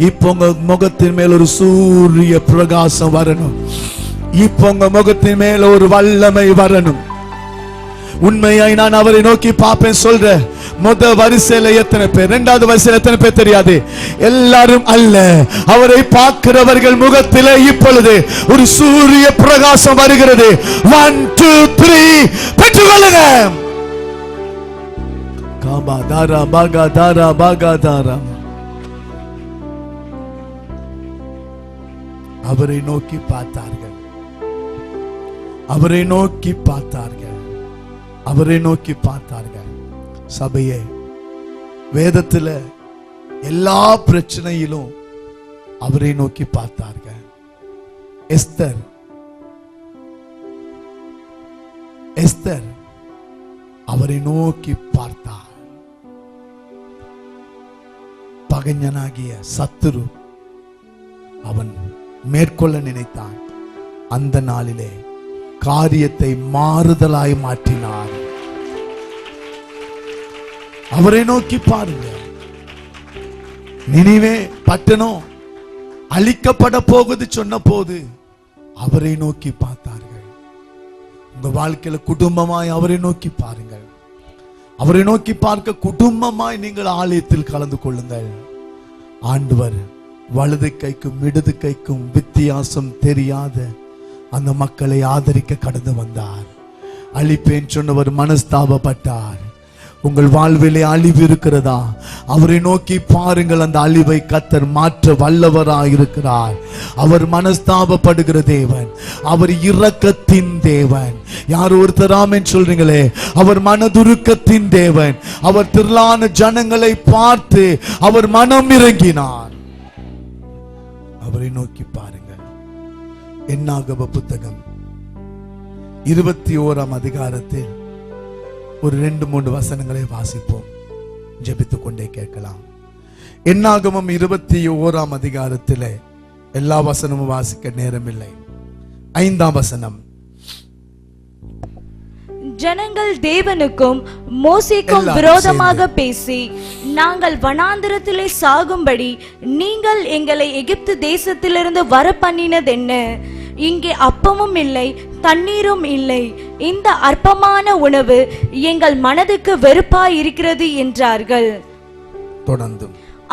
Speaker 2: இப்ப உங்க முகத்தின் மேல ஒரு சூரிய பிரகாசம் வரணும். இப்ப உங்க முகத்தின் மேல ஒரு வல்லமை வரணும். உண்மையாய் நான் அவரை நோக்கி பார்ப்பேன் சொல்றேன். முத வரிசையில எத்தனை பேர், இரண்டாவது வரிசையில எத்தனை பேர் தெரியாது, எல்லாரும் அல்ல. அவரை பார்க்கிறவர்கள் முகத்திலே இப்பொழுது ஒரு சூரிய பிரகாசம் வருகிறது. 1 2 3 பெற்றுக்கொள்ளுங்க. காபா தாரா பாகா தாரா பாகா தாரா. அவரை நோக்கி பார்த்தார்கள், அவரை நோக்கி பார்த்தார்கள், அவரை நோக்கி பார்த்தார்கள். சபையே, வேதத்துல எல்லா பிரச்சனையிலும் அவரை நோக்கி பார்த்தார்கள். எஸ்தர், எஸ்தர் அவரை நோக்கி பார்த்தார். பகைஞனாகிய சத்துரு அவன் மேற்கொள்ள நினைத்தான். அந்த நாளிலே காரியத்தை மாறுதலாய் மாற்றினார். அவரை நோக்கி பாருங்க. நினிவே பட்டணம் அழிக்கப்பட போகுது சொன்ன போது அவரை நோக்கி பார்த்தார்கள். உங்க வாழ்க்கையில குடும்பமாய் அவரை நோக்கி பாருங்கள். அவரை நோக்கி பார்க்க குடும்பமாய் நீங்கள் ஆலயத்தில் கலந்து கொள்ளுங்கள். ஆண்டவர் வலது கைக்கும் இடது கைக்கும் வித்தியாசம் தெரியாத அந்த மக்களை ஆதரிக்க கடந்து வந்தார். அழிப்பேன் சொன்னவர் மனஸ்தாபப்பட்டார். உங்கள் வாழ்விலே அழிவு இருக்கிறதா? அவரை நோக்கி பாருங்கள். அந்த அழிவை கர்த்தர் மாற்ற வல்லவராயிருக்கிறார். அவர் மனஸ்தாபப்படுகிற தேவன், அவர் இரக்கத்தின் தேவன். யார் ஒருத்தர் ஆமென் சொல்றீங்களே? அவர் மனதுருக்கத்தின் தேவன். அவர் திரளான ஜனங்களை பார்த்து அவர் மனம் இறங்கினார். அவரை நோக்கி பாருங்கள். என்னாகம புத்தகம் 21ஆம் அதிகாரத்தில் ஒரு 2-3 வசனங்களை வாசிப்போம். ஜெபித்துக் கொண்டே கேட்கலாம். என்னாகமம் 21ஆம் அதிகாரத்திலே எல்லா வசனமும் வாசிக்க நேரமில்லை. 5ஆம் வசனம்.
Speaker 3: ஜனங்கள் தேவனுக்கும் மோசேக்கும் விரோதமாக பேசி, நாங்கள் வனாந்திரத்திலே சாகும்படி நீங்கள் எங்களை எகிப்து தேசத்திலிருந்து வர பண்ணினதென்ன? இங்கே அப்பமும் இல்லை, தண்ணீரும் இல்லை. இந்த அற்பமான உணவு எங்கள் மனதுக்கு வெறுப்பாய் இருக்கிறது என்றார்கள்.
Speaker 2: தொடர்ந்து.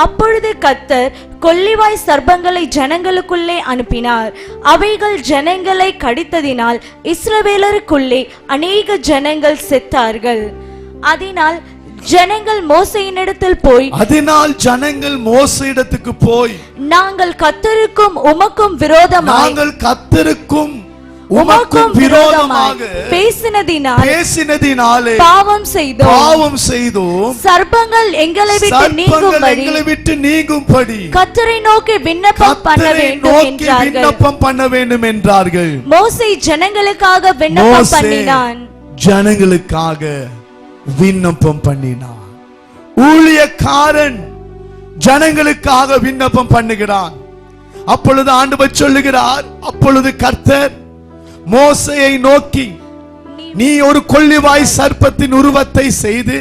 Speaker 3: அப்பொழுது கர்த்தர் கொள்ளிவாய் சர்ப்பங்களை ஜனங்களுக்குள்ளே அனுப்பினார். அவைகள் ஜனங்களை கடித்ததினால் இஸ்ரவேலருக்குள்ளே அநேக ஜனங்கள் செத்தார்கள். அதனால் ஜனங்கள் மோசேயினிடத்தில் போய் நாங்கள் கர்த்தருக்கும் உமக்கும் விரோதமாக பேசினதினாலே பாவம் செய்தோம். சர்ப்பங்கள் எங்களை விட்டு நீங்கும்படி கர்த்தரை நோக்கி விண்ணப்பம் பண்ண வேண்டும் என்றார்கள். மோசே ஜனங்களுக்காக
Speaker 2: விண்ணப்பம் பண்ணினான். ஊழியக்காரன் ஜனங்களுக்காக விண்ணப்பம் பண்ணுகிறான். அப்பொழுது ஆண்டவர் சொல்லுகிறார், அப்பொழுது கர்த்தர் மோசேயை நோக்கி, நீ ஒரு கொள்ளிவாய் சர்ப்பத்தின் உருவத்தை செய்து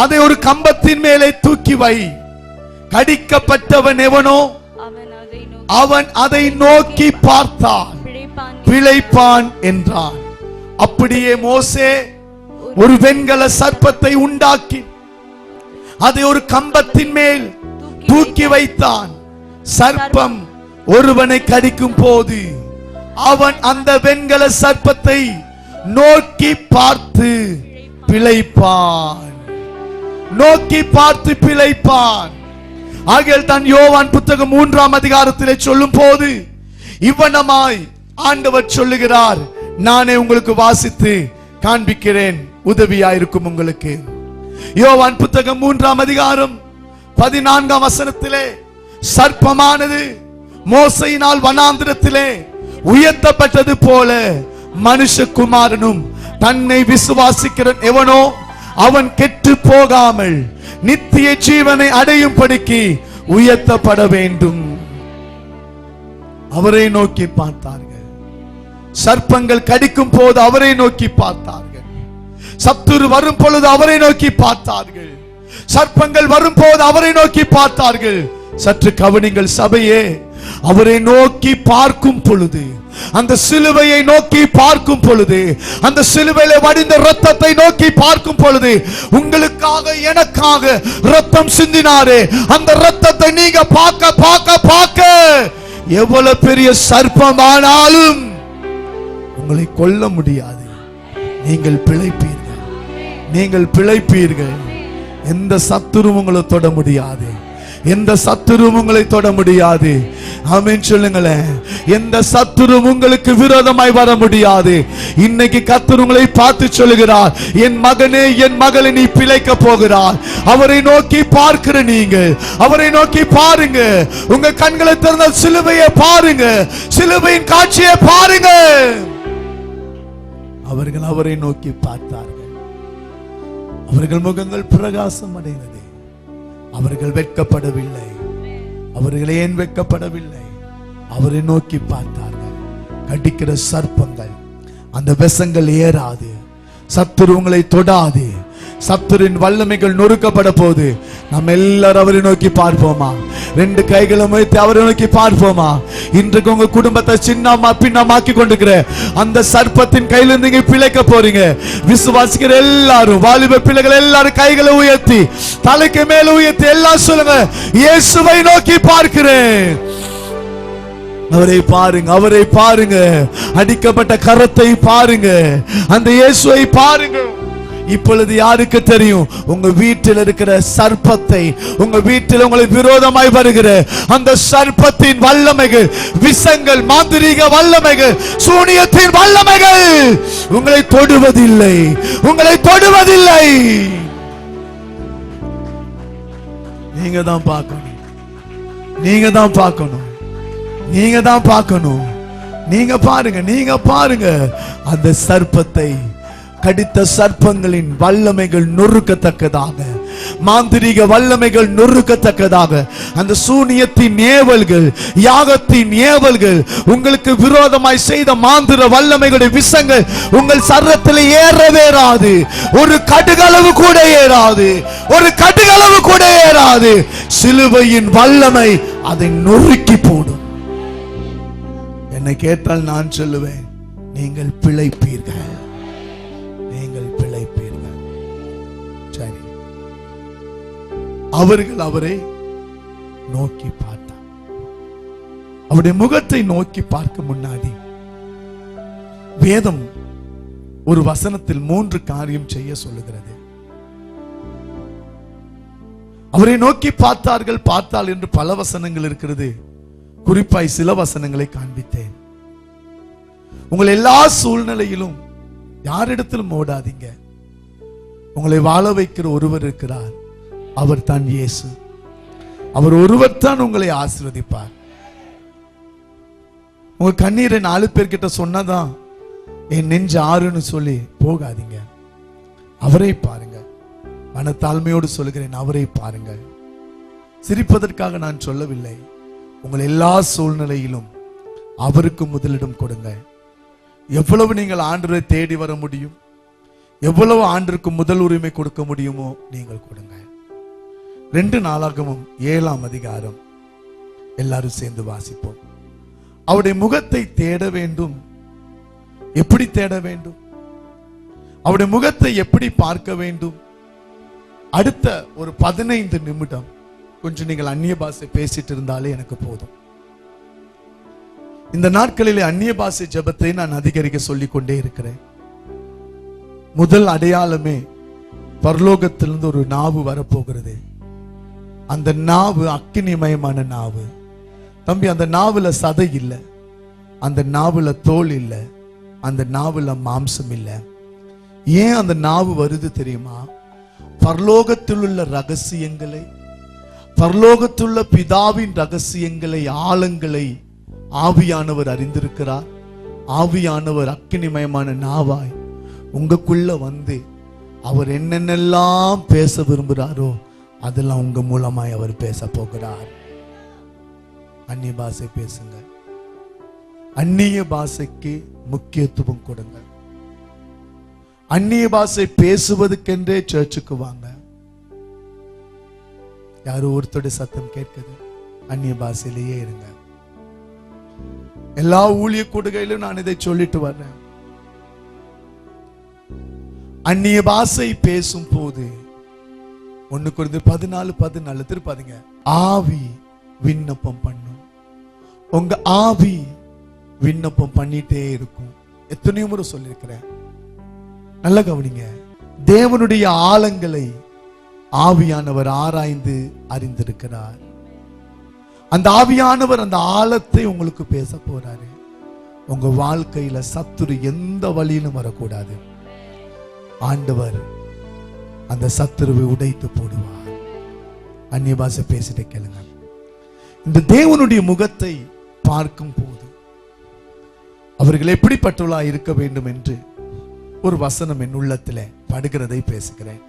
Speaker 2: அதை ஒரு கம்பத்தின் மேலே தூக்கி வை. கடிக்கப்பட்டவன் எவனோ அவன் அதை நோக்கி பார்த்தான், பிழைப்பான் என்றான். அப்படியே மோசே ஒரு வெண்கல சர்ப்பத்தை உண்டாக்கி அதை ஒரு கம்பத்தின் மேல் தூக்கி வைத்தான். சர்ப்பம் ஒருவனை கடிக்கும் போது அவன் அந்த வெண்கல சர்ப்பத்தை நோக்கி பார்த்து பிழைப்பான். ஆகையால் தான் யோவான் புத்தகம் 3ஆம் அதிகாரத்திலே சொல்லும் போது இவ்வனமாய் ஆண்டவர் சொல்லுகிறார், நானே உங்களுக்கு வாசித்து காண்பிக்கிறேன், உதவியாயிருக்கும் உங்களுக்கு. யோவான் புத்தகம் 3ஆம் அதிகாரம் 14ஆம் வசனத்திலே சர்ப்பமானது மோசையினால் வனாந்திரத்திலே உயர்த்தப்பட்டது போல மனுஷகுமாரனும் தன்னை விசுவாசிக்கிறன் எவனோ அவன் கெட்டு போகாமல் நித்திய ஜீவனை அடையும்படிக்கு உயர்த்தப்பட வேண்டும். அவரை நோக்கி பார்த்தார்கள். சர்ப்பங்கள் கடிக்கும் போது அவரை நோக்கி பார்த்தார்கள். சத்துரு வரும் பொழுது அவரை நோக்கி பார்த்தார்கள். சர்ப்பங்கள் வரும் போது அவரை நோக்கி பார்த்தார்கள். சற்று கவனிங்கள் சபையே, அவரை நோக்கி பார்க்கும் பொழுது, அந்த சிலுவையை நோக்கி பார்க்கும் பொழுது, அந்த சிலுவையில வடிந்த இரத்தத்தை நோக்கி பார்க்கும் பொழுது, உங்களுக்காக எனக்காக இரத்தம் சிந்தினாரே, அந்த இரத்தத்தை நீங்க பார்க்க எவ்வளவு பெரிய சர்ப்பமானாலும் உங்களை கொல்ல முடியாது. நீங்கள் பிழைப்பீர்கள். எந்த சத்துருவும் உங்களை தொட முடியாது. ஆமென் சொல்லுங்களேன். எந்த சத்துருவும் உங்களுக்கு விரோதமாய் வர முடியாது. இன்னைக்கு கர்த்தர் உங்களை பார்த்து சொல்லுகிறார், என் மகனே என் மகளே நீ பிழைக்க போகிறார். அவரை நோக்கி பார்க்கிற நீங்கள் அவரை நோக்கி பாருங்க. உங்க கண்களை திறந்த சிலுவையை பாருங்க, சிலுவையின் காட்சியை பாருங்க. அவர்கள் அவரை நோக்கி பார்த்தார்கள். அவர்கள் முகங்கள் பிரகாசம் அடைந்தது. அவர்கள் வெட்கப்படவில்லை. அவர்கள் ஏன் வெட்கப்படவில்லை? அவரை நோக்கி பார்த்தார்கள். கடிக்கிற சர்ப்பங்கள், அந்த விஷங்கள் ஏறாது. சத்துரு உங்களை தொடாது. சத்துரின் வல்லமைகள் நொறுக்கப்பட போது நம்ம எல்லாரும் அவரை நோக்கி பார்ப்போமா? ரெண்டு கைகளும் வைத்து அவரை நோக்கி பார்ப்போமா? இன்றைக்கு உங்க குடும்பத்தை சின்னமா பின்னமாக்கி கொண்டிருக்கிற அந்த சர்ப்பத்தின் கையிலிருந்து நீங்க பிழைக்க போறீங்க. விசுவாசிக்கிற எல்லாரும், வாலிப பிள்ளைகள் எல்லாரும் கைகளை உயர்த்தி தலைக்கு மேல உயர்த்தி எல்லாம் சொல்லுங்க, இயேசுவை நோக்கி பார்க்கிறேன். அவரை பாருங்க, அவரை பாருங்க, அடிக்கப்பட்ட கரத்தை பாருங்க, அந்த இயேசுவை பாருங்க. இப்பொழுது யாருக்கு தெரியும்? உங்க வீட்டில் இருக்கிற சர்ப்பத்தை, உங்க வீட்டில் உங்களுக்கு விரோதமாய் வருகிற அந்த சர்ப்பத்தின் வல்லமைகள், விஷங்கள், மாந்திரீக வல்லமைகள், சூனியத்தின் வல்லமைகள் உங்களை தொடுவதில்லை, உங்களை தொடுவதில்லை. நீங்க தான் பார்க்கணும், நீங்க தான் பார்க்கணும், நீங்க தான் பார்க்கணும். நீங்க பாருங்க, நீங்க பாருங்க. அந்த சர்ப்பத்தை கடித்த சர்ப்பங்களின் வல்லமைகள் நொறுக்கத்தக்கதாக, மாந்திரீக வல்லமைகள் நொறுக்கத்தக்கதாக, அந்த சூனியத்தின் ஏவல்கள், யாகத்தின் ஏவல்கள், உங்களுக்கு விரோதமாய் செய்த மாந்திர வல்லமைகளுடைய விஷங்கள் உங்கள் சரீரத்தில் ஏறவேறாது. ஒரு கடுகளவு கூட ஏறாது, ஒரு கடுகளவு கூட ஏறாது. சிலுவையின் வல்லமை அதை நொறுக்கி போடும். என்னை கேட்டால் நான் சொல்லுவேன், நீங்கள் பிழைப்பீர்கள், நீங்கள் பிழைப்பீர்கள். சரி, அவர்கள் அவரை நோக்கி பார்த்தார். அவருடைய முகத்தை நோக்கி பார்க்க முன்னாடி வேதம் ஒரு வசனத்தில் 3 காரியம் செய்ய சொல்லுகிறது. அவரை நோக்கி பார்த்தார்கள். பார்த்தால் என்று பல வசனங்கள் இருக்கிறது, குறிப்பாய் சில வசனங்களை காண்பித்தேன். உங்கள் எல்லா சூழ்நிலையிலும் யாரிடத்திலும் ஓடாதீங்க. உங்களை வாழ வைக்கிற ஒருவர் இருக்கிறார், அவர் தான் இயேசு. அவர் ஒருவர் தான் உங்களை ஆசீர்வதிப்பார். உங்க கண்ணீரை 4 பேர்கிட்ட சொன்னதான் என் நெஞ்சு ஆறுன்னு சொல்லி போகாதீங்க. அவரை பாருங்க. மனத்தாழ்மையோடு சொல்லுகிறேன், அவரை பாருங்கள். சிரிப்பதற்காக நான் சொல்லவில்லை. உங்கள் எல்லா சூழ்நிலையிலும் அவருக்கு முதலிடம் கொடுங்க. எவ்வளவு நீங்கள் ஆண்டவரை தேடி வர முடியும், எவ்வளவு ஆண்டருக்கு முதல் உரிமை கொடுக்க முடியுமோ நீங்கள் கொடுங்க. 2 நாளாகமும் 7ஆம் அதிகாரம் எல்லாரும் சேர்ந்து வாசிப்போம். அவருடைய முகத்தை தேட வேண்டும். எப்படி தேட வேண்டும்? அவருடைய முகத்தை எப்படி பார்க்க வேண்டும்? அடுத்த ஒரு 15 நிமிடம் கொஞ்சம் நீங்கள் அந்நிய பாஷை பேசிட்டு இருந்தாலே எனக்கு போதும். இந்த நாட்களிலே அந்நிய பாஷை ஜெபத்தை நான் அதிகரிக்க சொல்லிக் கொண்டே இருக்கிறேன். முதல் அடையாளமே பரலோகத்திலிருந்து ஒரு நாவு வரப்போகிறது. அந்த நாவு அக்கினிமயமான நாவு. தம்பி, அந்த நாவுல சதை இல்லை, அந்த நாவுல தோல் இல்லை, அந்த நாவுல மாம்சம் இல்லை. ஏன் அந்த நாவு வருது தெரியுமா? பரலோகத்தில் உள்ள ரகசியங்களை, பரலோகத்துள்ள பிதாவின் ரகசியங்களை, ஆழங்களை ஆவியானவர் அறிந்திருக்கிறார். ஆவியானவர் அக்கினிமயமான நாவாய் உங்களுக்குள்ள வந்து அவர் என்னென்னலாம் பேச விரும்புகிறாரோ அதெல்லாம் உங்க மூலமாய் அவர் பேச போகிறார். அந்நிய பாஷை பேசுங்க. அந்நிய பாஷைக்கு முக்கியத்துவம் கொடுங்க. அந்நிய பாஷை பேசுவதற்கென்றே சர்ச்சுக்கு வாங்க. யாரோ ஒருத்தருடைய சத்தம் கேட்குது, அந்நிய பாஷையிலேயே இருங்க. எல்லா ஊழிய கூடுகையிலும் நான் இதை சொல்லிட்டு வர்றேன். அந்நிய பாஷை பேசும் போது 1 கொரிந்தியர் 14:14 திருப்பாதீங்க. ஆவி விண்ணப்பம் பண்ணும். உங்க ஆவி விண்ணப்பம் பண்ணிட்டே இருக்கும். எத்தனையோ முறை சொல்லியிருக்கிறேன், நல்ல கவனிங்க. தேவனுடைய ஆழங்களை ஆவியானவர் ஆராய்ந்து அறிந்திருக்கிறார். அந்த ஆவியானவர் அந்த ஆழத்தை உங்களுக்கு பேச போறாரு. உங்க வாழ்க்கையில சத்துரு எந்த வழியிலும் வரக்கூடாது. ஆண்டவர் அந்த சத்துருவை உடைத்து போடுவார். அந்நிய பாஷை பேசிட்டு கேளுங்க. இந்த தேவனுடைய முகத்தை பார்க்கும் போது அவர்கள் எப்படிப்பட்டவளா இருக்க வேண்டும் என்று ஒரு வசனம் என் உள்ளத்திலே படுகிறதை பேசுகிறேன்.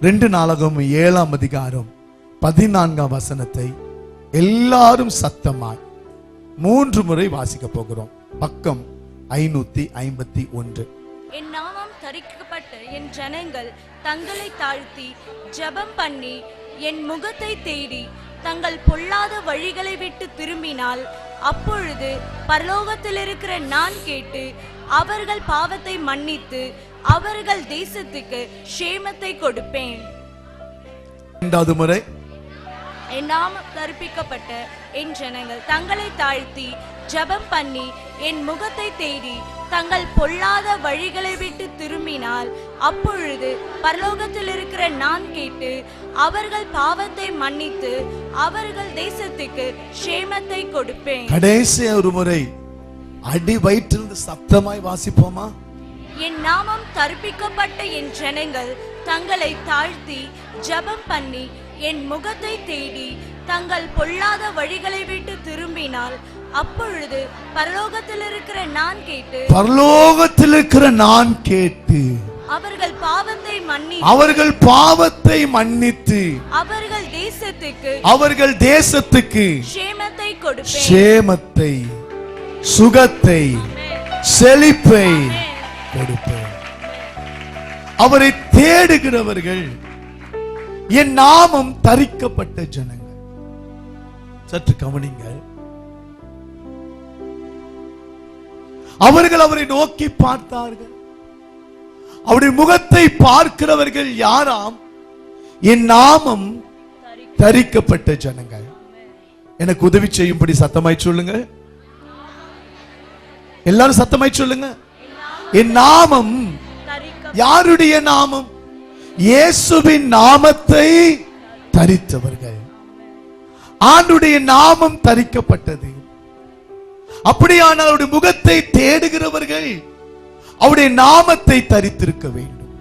Speaker 2: 2 நாளாகமும் 7ஆம் அதிகாரம் 14ஆம் வசனத்தை எல்லாரும் சத்தமாய் 3 முறை வாசிக்க போகிறோம். பக்கம் 551.
Speaker 3: என் நாமம் தரிக்கப்பட்ட என் ஜனங்கள் தங்களை தாழ்த்தி ஜெபம் பண்ணி என் முகத்தை தேடி தங்கள் பொல்லாத வழிகளை விட்டு திரும்பினால் அப்பொழுது பரலோகத்தில் இருக்கிற நான் கேட்டு அவர்கள் பாவத்தை மன்னித்து அவர்கள் தேசத்துக்கு க்ஷேமத்தை கொடுப்பேன்.
Speaker 2: இரண்டாவது முறை,
Speaker 3: என் நாமம் தரிப்பிக்கப்பட்ட என் ஜனங்கள் தங்களை தாழ்த்தி ஜெபம் பண்ணி என் முகத்தை தேடி தங்கள் பொல்லாத வழிகளை விட்டு திரும்பினால் அப்பொழுது பரலோகத்தில் இருக்கிற நான் கேட்டு அவர்கள் பாவத்தை மன்னித்து அவர்கள் தேசத்துக்கு க்ஷேமத்தை கொடுப்பேன்.
Speaker 2: கடைசி ஒரு முறை அடி வயிற்றிலிருந்து சத்தமாய் வாசிப்போமா?
Speaker 3: என் நாமம் தரிப்பிக்கப்பட்ட என் ஜனங்கள் தங்களை தாழ்த்தி ஜெபம் பண்ணி என் முகத்தை தேடி தங்கள் பொல்லாத வழிகளை விட்டு திரும்பினால் அப்பொழுது பரலோகத்தில் இருக்கிற நான் கேட்டு அவர்கள் பாவத்தை மன்னித்து அவர்கள் தேசத்துக்கு க்ஷேமத்தை
Speaker 2: சுகத்தை செழிப்பை கொடுப்பேன். அவரை தேடுகிறவர்கள் என் நாமம் தரிக்கப்பட்ட ஜனங்கள். சற்று கவனிங்கள். அவர்கள் அவரை நோக்கி பார்த்தார்கள். அவருடைய முகத்தை பார்க்கிறவர்கள் யாராம்? என் நாமம் தரிக்கப்பட்ட ஜனங்கள். எனக்கு உதவி செய்யும்படி சத்தமாய் சொல்லுங்க. எல்லாரும் சத்தமாய் சொல்லுங்க. என் நாமம், யாருடைய நாமம்? இயேசுவின் நாமத்தை தரித்தவர்கள். ஆண்டுடைய நாமம் தரிக்கப்பட்டது. அப்படியானால் அவருடைய முகத்தை தேடுகிறவர்கள் அவருடைய நாமத்தை தரித்திருக்க வேண்டும்.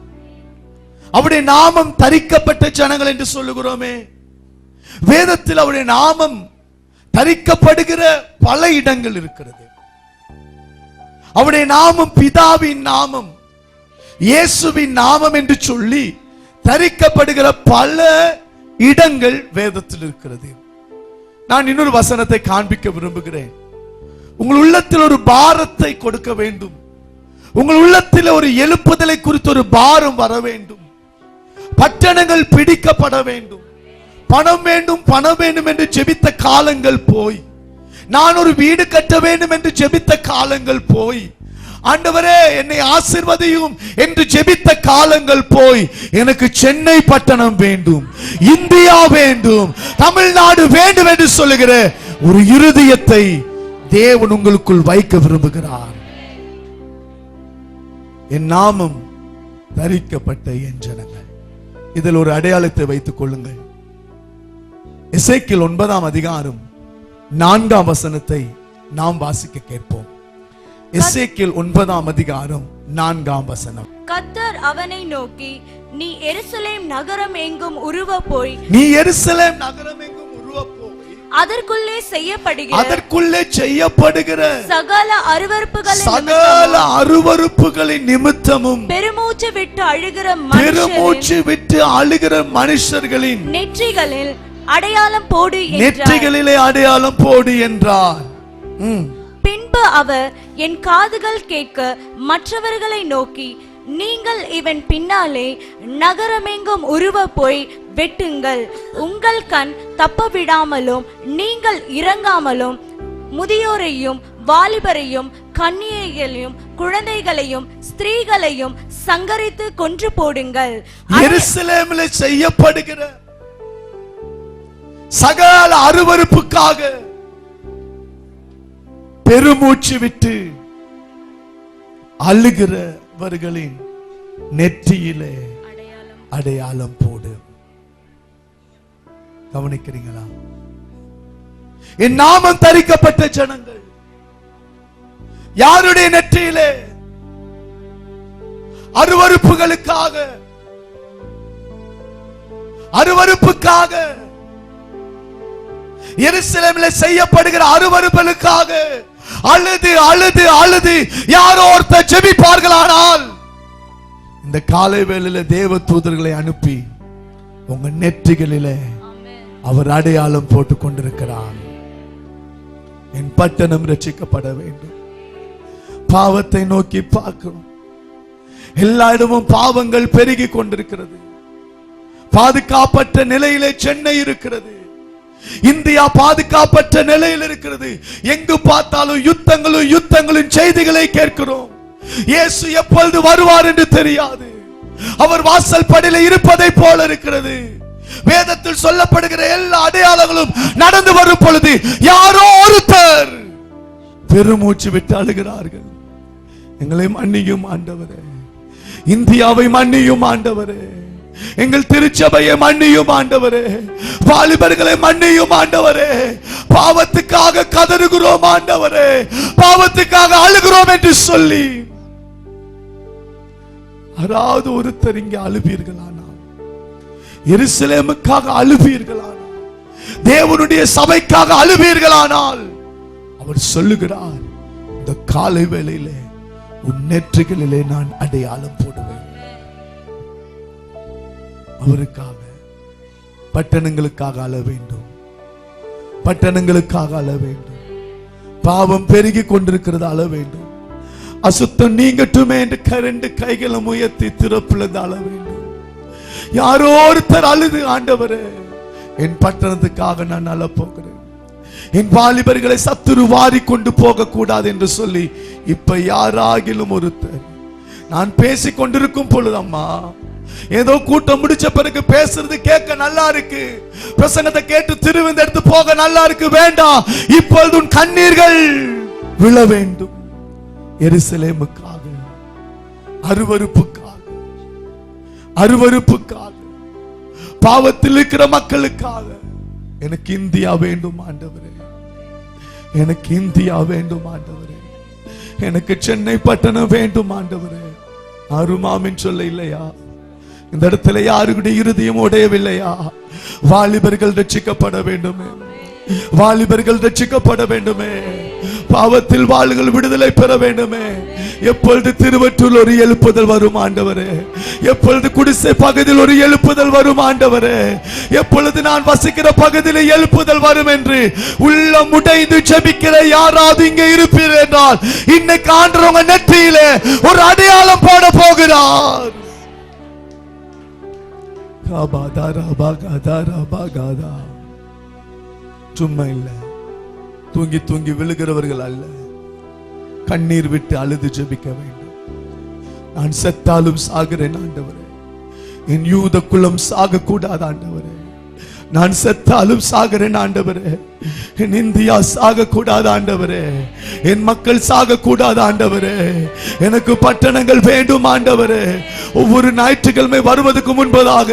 Speaker 2: அவருடைய நாமம் தரிக்கப்பட்ட ஜனங்கள் என்று சொல்லுகிறோமே. வேதத்தில் அவருடைய நாமம் தரிக்கப்படுகிற பல இடங்கள் இருக்கிறது. அவருடைய நாமம் பிதாவின் நாமம், இயேசுவின் நாமம் என்று சொல்லி தரிக்கப்படுகிற பல இடங்கள் வேதத்தில் இருக்கிறது. நான் இன்னொரு வசனத்தை காண்பிக்க விரும்புகிறேன். உங்கள் உள்ளத்தில் ஒரு பாரத்தை கொடுக்க வேண்டும். உங்கள் உள்ளத்தில் ஒரு எழுப்புதலை குறித்து ஒரு பாரம் வர வேண்டும். பட்டணங்கள் பிடிக்கப்பட வேண்டும். பணம் வேண்டும், பணம் வேண்டும் என்று ஜெபித்த காலங்கள் போய், நான் ஒரு வீடு கட்ட வேண்டும் என்று ஜெபித்த காலங்கள் போய், ஆண்டவரே என்னை ஆசீர்வதியும் என்று ஜெபித்த காலங்கள் போய், எனக்கு சென்னை பட்டணம் வேண்டும், இந்தியா வேண்டும், தமிழ்நாடு வேண்டும் என்று சொல்லுகிற ஒரு இருதயத்தை தேவன் உங்களுக்குள் வைக்க விரும்புகிறார். என் நாமம் தரிக்கப்பட்ட என் ஜனங்கள். இதில் ஒரு அடையாளத்தை வைத்துக் கொள்ளுங்கள். எசேக்கியேல் 9ஆம் அதிகாரம் 4ஆம் வசனத்தை நாம் வாசிக்க கேட்போம். எசேக்கியேல் 9ஆம் அதிகாரம் 4ஆம் வசனம்.
Speaker 3: கர்த்தர் அவனை நோக்கி, நீ எருசலேம் நகரம் எங்கும் உருவ போய், அதற்குள்ளே செய்யப்படுகிற சகல அருவருப்புகளின் நிமித்தமும் பெருமூச்சு விட்டு அழுகிற மனுஷர்களின் நெற்றிகளில் அடையாளம் போடு என்றார். பின்பு அவர் என் காதுகள் கேட்க மற்றவர்களை நோக்கி, நீங்கள் இவன் பின்னாலே நகரமெங்கும் உருவ போய் வெட்டுங்கள். உங்கள் கண் தப்ப விடாமலும் நீங்கள் இறங்காமலும் முதியோரையும் வாலிபரையும் கன்னியைகளையும் குழந்தைகளையும் ஸ்திரீகளையும் சங்கரித்து கொன்று போடுங்கள்.
Speaker 2: எருசலேமில் செய்யப்படுகிற சகல அருவருப்புக்காக பெருமூச்சு விட்டு அழுகிறவர்களின் நெற்றியிலே அடையாளம் போடு. கவனிக்கிறீங்களா? என் நாமம் தரிக்கப்பட்ட ஜனங்கள் யாருடைய நெற்றியிலே? அருவருப்புக்காக எருசலேமில் செய்யப்படுகிற அருவருப்புகளுக்காக அழுது அழுது அழுது யாரோ ஒருத்தர் ஜெபிப்பார்களானால், இந்த காலை வேளையில தேவ தூதர்களை அனுப்பி உங்க நெற்றிகளிலே அவர் அடையாளம் போட்டுக் கொண்டிருக்கிறார். என் பட்டணம் ரட்சிக்கப்பட வேண்டும். பாவத்தை நோக்கி பார்க்கணும். எல்லா இடமும் பாவங்கள் பெருகி கொண்டிருக்கிறது. பாதுகாப்பற்ற நிலையிலே சென்னை இருக்கிறது. இந்தியா பாதுகாப்பற்ற நிலையில் இருக்கிறது. எங்கு பார்த்தாலும் யுத்தங்களும் செய்திகளை கேட்கிறோம். இயேசு எப்பொழுது வருவார் என்று தெரியாது. அவர் வாசல் படியில இருப்பதை போல இருக்கிறது. வேதத்தில் சொல்லப்படுகிற எல்லா அடையாளங்களும் நடந்து வரும் பொழுது யாரோ ஒருத்தர் பெருமூச்சு விட்டு அழுகிறார்கள். எங்களை மன்னியும் ஆண்டவரே, இந்தியாவை மன்னியும் ஆண்டவரே, எங்கள் திருச்சபையை மன்னியும் ஆண்டவரே, வாலிபர்களை மன்னியும் ஆண்டவரே. பாவத்துக்காக கதறுகிறோம் ஆண்டவரே, பாவத்துக்காக அழுகிறோம் என்று சொல்லி யாராவது ஒருத்தர் இங்கே அழுவீர்களானால், எருசலேமுக்காக அழுவீர்களானால், தேவனுடைய சபைக்காக அழுவீர்களானால், அவர் சொல்லுகிறார், இந்த காலை வேளையிலே உன் நெற்றிகளிலே நான் அடையாளம் போடுவேன். அவருக்காக பட்டணங்களுக்காக அழ வேண்டும், பட்டணங்களுக்காக அழ வேண்டும். பாவம் பெருகி கொண்டிருக்கிறது, அழ வேண்டும். அசுத்தம் நீங்கட்டுமே என்று கரண்டு கைகளும் உயர்த்தி திறப்புள்ளது அழ வேண்டும். யாரோ ஒருத்தர் அழுது, ஆண்டவரே என் பட்டணத்துக்காக நான் அழ போகிறேன், என் வாலிபர்களை சத்துரு வாரி கொண்டு போக கூடாது என்று சொல்லி இப்ப யாராகிலும் ஒருத்தர், நான் பேசிக் கொண்டிருக்கும் பொழுது அம்மா ஏதோ கூட்டம் முடிச்ச பிறகு பேசுறது கேட்க நல்லா இருக்கு, பிரசங்கத்தை கேட்டு திருவிந்த எடுத்து போக நல்லா இருக்கு, வேண்டாம். இப்பொழுது உன் கண்ணீர்கள் விழ வேண்டும். எருசலேமுக்காக, அருவருப்புக்காக, பாவத்தில் இருக்கிற மக்களுக்காக எனக்கு இந்தியா வேண்டும் ஆண்டவரே, எனக்கு இந்தியா வேண்டும் ஆண்டவரே, எனக்கு சென்னை பட்டணம் வேண்டும் ஆண்டவரே. அருமாமின் சொல்ல இல்லையா? இந்த இடத்துல யாருடைய இருதயம் உடையவில்லையா? வாலிபர்கள் ரட்சிக்கப்பட வேண்டுமே, வாலிபர்கள் ரட்சிக்கப்பட வேண்டுமே, பாவத்தில் வாள்கள் விடுதலை பெற வேண்டுமே. எப்பொழுது திருவற்றூர் ஒரு எழுப்புதல் வரும் ஆண்டவரே, எப்பொழுது குடிசை பகுதியில் ஒரு எழுப்புதல் வரும் ஆண்டவரே, எப்பொழுது நான் வசிக்கிற பகுதியில் எழுப்புதல் வரும் என்று உள்ளம் உடைந்து ஜெபிக்கிற யாராவது இங்கே இருப்பீர் என்றால் இன்னைக்கு ஆண்டவங்க நெற்றியிலே ஒரு அடையாளம் போட போகிறார். சும்மா இல்ல, தூங்கி தூங்கி விழுகிறவர்கள் அல்ல, கண்ணீர் விட்டு அழுது ஜெபிக்க வேண்டும். நான் செத்தாலும் சாகிறேன் ஆண்டவரே, என் யூத குலம் சாக கூடாது ஆண்டவரே, நான் செத்தாலும் சாகிறேன் ஆண்டவரே, என் இந்தியா சாக கூடாது ஆண்டவரே, என் மக்கள் சாக கூடாது ஆண்டவரே, எனக்கு பட்டணங்கள் வேண்டும் ஆண்டவரே. ஒவ்வொரு ஞாயிற்றுக்கிழமை வருவதற்கு முன்பதாக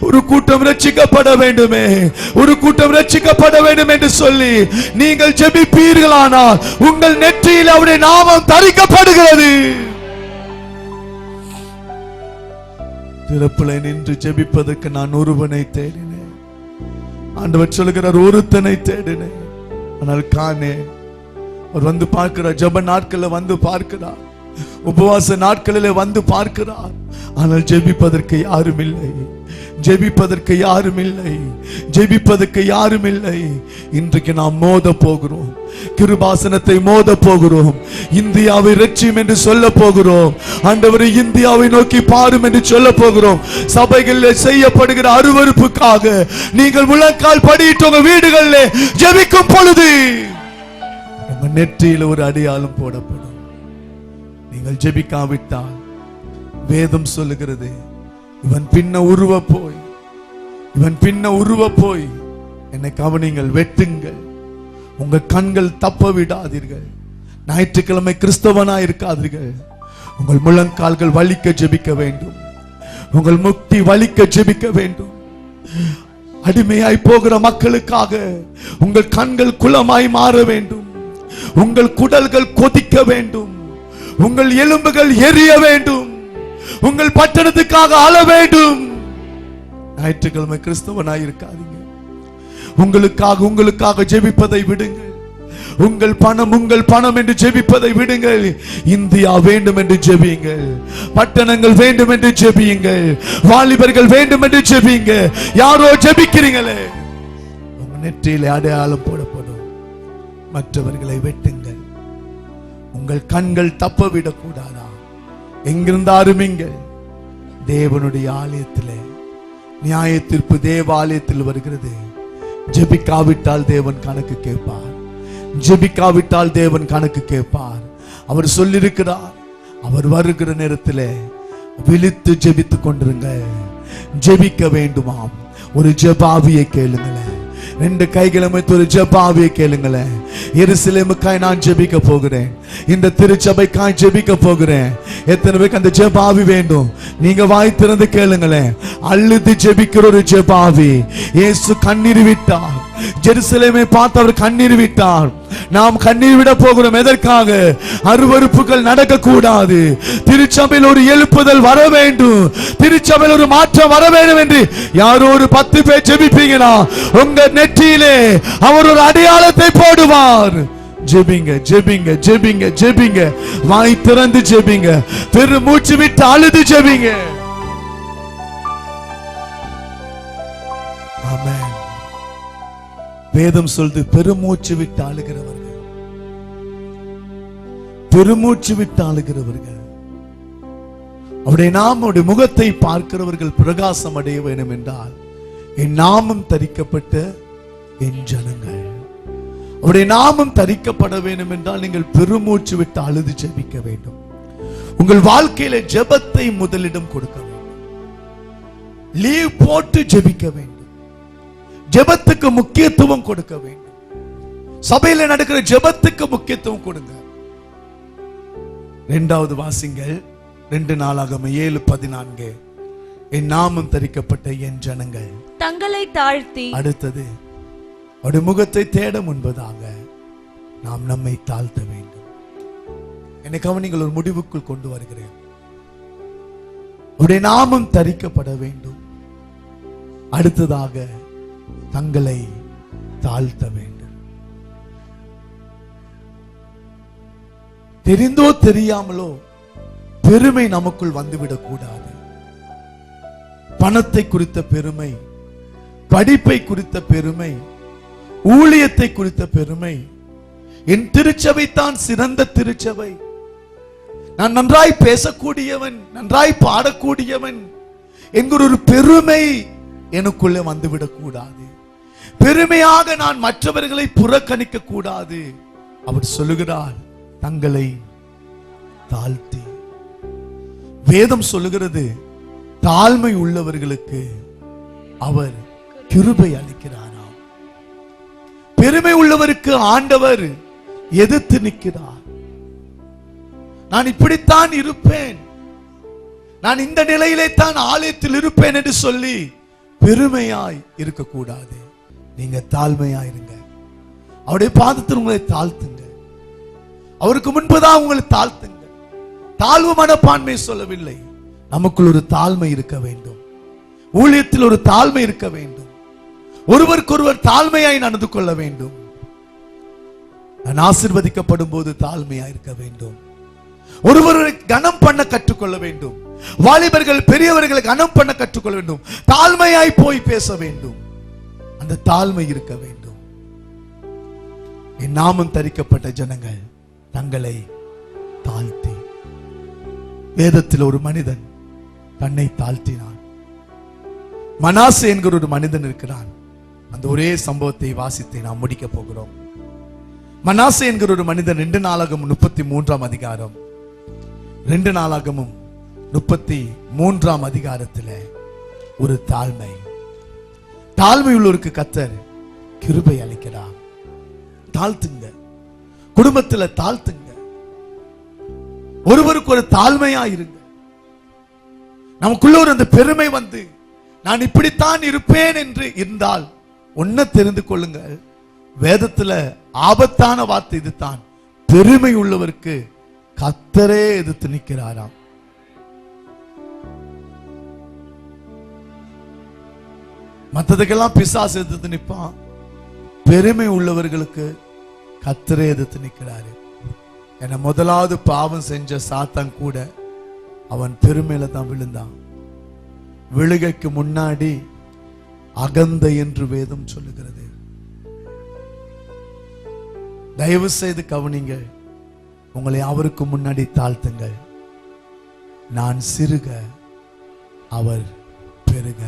Speaker 2: ஒரு கூட்டம் ரட்சிக்கப்பட வேண்டுமே, ஒரு கூட்டம் ரட்சிக்கப்பட வேண்டும் என்று சொல்லி நீங்கள் ஜெபிப்பீர்களானால் உங்கள் நெற்றியில் அவருடைய நாமம் தரிக்கப்படுகிறது. திறப்பிலே நின்று ஜெபிப்பதற்கு நான் ஒருவனை தேடினேன். ஆண்டவர் சொல்லுகிறார், ஒருத்தனை தேடினேன், ஆனால் காணேன். அவர் வந்து பார்க்கிறார், ஜெப நாட்களில் வந்து பார்க்கிறார், உபவாச நாட்களிலே வந்து பார்க்கிறார், ஆனால் ஜெபிப்பதற்கு யாரும் இல்லை, ஜெபிப்பதற்கு யாரும் இல்லை, ஜெபிப்பதற்கு யாரும் இல்லை. இன்றைக்கு நாம் மோத போகிறோம், கிருபாசனத்தை மோத போகிறோம், இந்தியாவை ரட்சியும் என்று சொல்ல போகிறோம், ஆண்டவரை இந்தியாவை நோக்கி பாரும் என்று சொல்ல போகிறோம். சபைகளில் செய்யப்படுகிற அருவருப்புக்காக நீங்கள் முழங்கால் படியிட்டு உங்க வீடுகளில் ஜெபிக்கும் பொழுது உங்க நெற்றியில் ஒரு அடையாளம் போடப்படும். நீங்கள் ஜெபிக்காவிட்டால் வேதம் சொல்லுகிறது, இவன் பின்ன உருவ போய் என்னை கவனிங்கள், வெட்டுங்கள், உங்க கண்கள் தப்ப விடாதீர்கள். ஞாயிற்றுக்கிழமை கிறிஸ்தவனா இருக்காதீர்கள். உங்கள் முழங்கால்கள் வலிக்க ஜெபிக்க வேண்டும், உங்கள் முக்தி வலிக்க ஜெபிக்க வேண்டும். அடிமையாய் போகிற மக்களுக்காக உங்கள் கண்கள் குளமாய் மாற வேண்டும், உங்கள் குடல்கள் கொதிக்க வேண்டும், உங்கள் எலும்புகள் எரிய வேண்டும், உங்கள் பட்டணத்துக்காக அழ வேண்டும். ஞாயிற்றுக்கிழமை கிறிஸ்தவனாய் இருக்காதீங்க. உங்களுக்காக ஜெபிப்பதை விடுங்கள். உங்கள் பணம் என்று ஜெபிப்பதை விடுங்கள். இந்தியா வேண்டும் என்று ஜெபியுங்கள், பட்டணங்கள் வேண்டும் என்று ஜெபியுங்கள், வாலிபர்கள் வேண்டும் என்று ஜெபியுங்க. யாரோ ஜெபிக்கிறீங்களே, உங்க நெற்றியிலே அடையாளம் போடப்படும். மற்றவர்களை வெட்டுங்கள். உங்கள் கண்கள் தப்ப விடக்கூடாதா? எங்கிருந்தாலும் தேவனுடைய ஆலயத்திலே நியாய தீர்ப்பு தேவாலயத்தில் வருகிறது. ஜெபிக்காவிட்டால் தேவன் கணக்கு கேட்பார். ஜெபிக்காவிட்டால் தேவன் கணக்கு கேட்பார். அவர் சொல்லியிருக்கிறார், அவர் வருகிற நேரத்தில் விழித்து ஜெபித்துக் கொண்டிருங்க. ஜெபிக்க வேண்டுமாம். ஒரு ஜெபாவியை கேளுங்களேன். 2 கைகளை வைத்து ஒரு ஜெபாவியை கேளுங்களேன். எருசலேமுக்காய் நான் ஜெபிக்க போகிறேன். இந்த திருச்சபைக்காய் ஜெபிக்க போகிறேன். எத்தனை பேருக்கு அந்த ஜெபாவி வேண்டும்? நீங்க வாய் திறந்து கேளுங்களேன். அழுது ஜெபிக்கிற ஒரு ஜெபாவி. இயேசு கண்ணீர் விட்டார். ஜெருசலேமை பார்த்து அவர் கண்ணீர் விட்டார். நாம் கண்ணீர் விட போகிறோம். எதற்காக? அருவருப்புகள் நடக்க கூடாது. திருச்சபையில் ஒரு எழுப்புதல் வர வேண்டும். திருச்சபையில் ஒரு மாற்றம் வர வேண்டும் என்று யாரோ ஒரு 10 பேர் ஜெபிப்பீங்களா, உங்க நெற்றியிலே அவர் ஒரு அடையாளத்தை போடுவார். ஜெபிங்க, ஜெபிங்க, ஜெபிங்க, ஜெபிங்க. வாய் திறந்து ஜெபிங்க. பெருமூச்சு விட்டு அழுது ஜெபிங்க. ஆமென். வேதம் சொல்லுது, பெருமூச்சு விட்டு அழுகிறவர்கள், பெருமூச்சு விட்டு அழுகிறவர்கள், அவருடைய நாமமுடைய முகத்தை பார்க்கிறவர்கள் பிரகாசம் அடைய வேண்டும் என்றால் என் நாமம் தரிக்கப்பட்ட என் ஜனங்கள், அவருடைய நாமம் தரிக்கப்பட வேண்டும் என்றால் நீங்கள் பெருமூச்சு விட்டு அழுது ஜெபிக்க வேண்டும். உங்கள் வாழ்க்கையில ஜெபத்தை முதலிடம் கொடுக்க வேண்டும். லீவ் போட்டு ஜெபிக்க வேண்டும். ஜெபத்துக்கு முக்கியத்துவம் கொடுக்க வேண்டும். சபையில நடக்கிற ஜெபத்துக்கு முக்கியத்துவம் கொடுங்க. 2வது வாசிங்கள் 2 நாளாகமம் 7:14. என் நாமம் தரிக்கப்பட்ட என் ஜனங்கள்
Speaker 3: தங்களை தாழ்த்தி. அடுத்தது,
Speaker 2: அவருடைய முகத்தை தேட முன்பதாக நாம் நம்மை தாழ்த்த வேண்டும். என்னை கவனிங்கள், ஒரு முடிவுக்குள் கொண்டு வருகிறேன். அவருடைய நாமம் தரிக்கப்பட வேண்டும். அடுத்ததாக தங்களை தாழ்த்த வேண்டும். தெரிந்தோ தெரியாமலோ பெருமை நமக்குள் வந்துவிடக் கூடாது. பணத்தை குறித்த பெருமை, படிப்பை குறித்த பெருமை, ஊழியத்தை குறித்த பெருமை, என் திருச்சபை தான் சிறந்த திருச்சபை, நான் நன்றாய் பேசக்கூடியவன், நன்றாய் பாடக்கூடியவன் என்கிற ஒரு பெருமை எனக்குள்ளே வந்துவிடக் கூடாது. பெருமையாக நான் மற்றவர்களை புறக்கணிக்க கூடாது. அவர் சொல்லுகிறார், தங்களை தாழ்த்தி. வேதம் சொல்லுகிறது, தாழ்மை உள்ளவர்களுக்கு அவர் கிருபை அளிக்கிறாராம். பெருமை உள்ளவருக்கு ஆண்டவர் எதிர்த்து நிற்கிறார். நான் இப்படித்தான் இருப்பேன், நான் இந்த நிலையிலே தான் ஆலயத்தில் இருப்பேன் என்று சொல்லி பெருமையாய் இருக்கக்கூடாது. நீங்க தாழ்மையாய் இருங்க. அவருடைய பாதத்தில் உங்களை தாழ்த்துங்க. அவருக்கு முன்பதாக உங்களை தாழ்த்துங்க. தாழ்வு மனப்பான்மை சொல்லவில்லை. நமக்குள் ஒரு தாழ்மை இருக்க வேண்டும். ஊழியத்தில் ஒரு தாழ்மை இருக்க வேண்டும். ஒருவருக்கொருவர் தாழ்மையாய் நடந்து கொள்ள வேண்டும். நான் ஆசீர்வதிக்கப்படும் போது தாழ்மையாய் இருக்க வேண்டும். ஒருவரை கனம் பண்ண கற்றுக்கொள்ள வேண்டும். வாலிபர்கள் பெரியவர்களை கனம் பண்ண கற்றுக்கொள்ள வேண்டும். தாழ்மையாய் போய் பேச வேண்டும். அந்த தாழ்மை இருக்க வேண்டும். என் நாமம் தரிக்கப்பட்ட ஜனங்கள் தங்களை தாழ்த்தி. வேதத்தில் ஒரு மனிதன் தன்னை தாழ்த்தினான். மனாசே என்கிற ஒரு மனிதன் இருக்கிறான். அந்த ஒரே சம்பவத்தை வாசித்து நாம் முடிக்க போகிறோம். மனாசே என்கிற ஒரு மனிதன் 2 நாளாகமம் 33ஆம் அதிகாரம், 2 நாளாகமம் 33ஆம் அதிகாரத்தில் ஒரு தாழ்மை உள்ளவருக்கு கர்த்தர் கிருபை அளிக்கிறார். தாழ்த்துங்க. குடும்பத்தில் தாழ்த்துங்க. ஒருவருக்கு ஒரு தாழ்மையா இருங்க. நமக்குள்ள ஒரு அந்த பெருமை வந்து நான் இப்படித்தான் இருப்பேன் என்று இருந்தால் ஒன்ன தெரிந்து கொள்ளுங்கள், வேதத்துல ஆபத்தான வார்த்தை இதுதான். பெருமை உள்ளவருக்கு கர்த்தரே எதிர்த்து நிற்கிறாராம். மற்றதுக்கெல்லாம் பிசாசு எதிர்த்து நிற்பான். பெருமை உள்ளவர்களுக்கு கர்த்தரே எதிர்த்து நிற்கிறாரு. என முதலாவது பாவம் செஞ்ச சாத்தான் கூட அவன் பெருமையில தான் விழுந்தான். விழுகைக்கு முன்னாடி அகந்தை என்று வேதம் சொல்லுகிறது. தயவு செய்து கவனிங்கள். உங்களை அவருக்கு முன்னாடி தாழ்த்துங்கள். நான் சிறுக அவர் பெருக,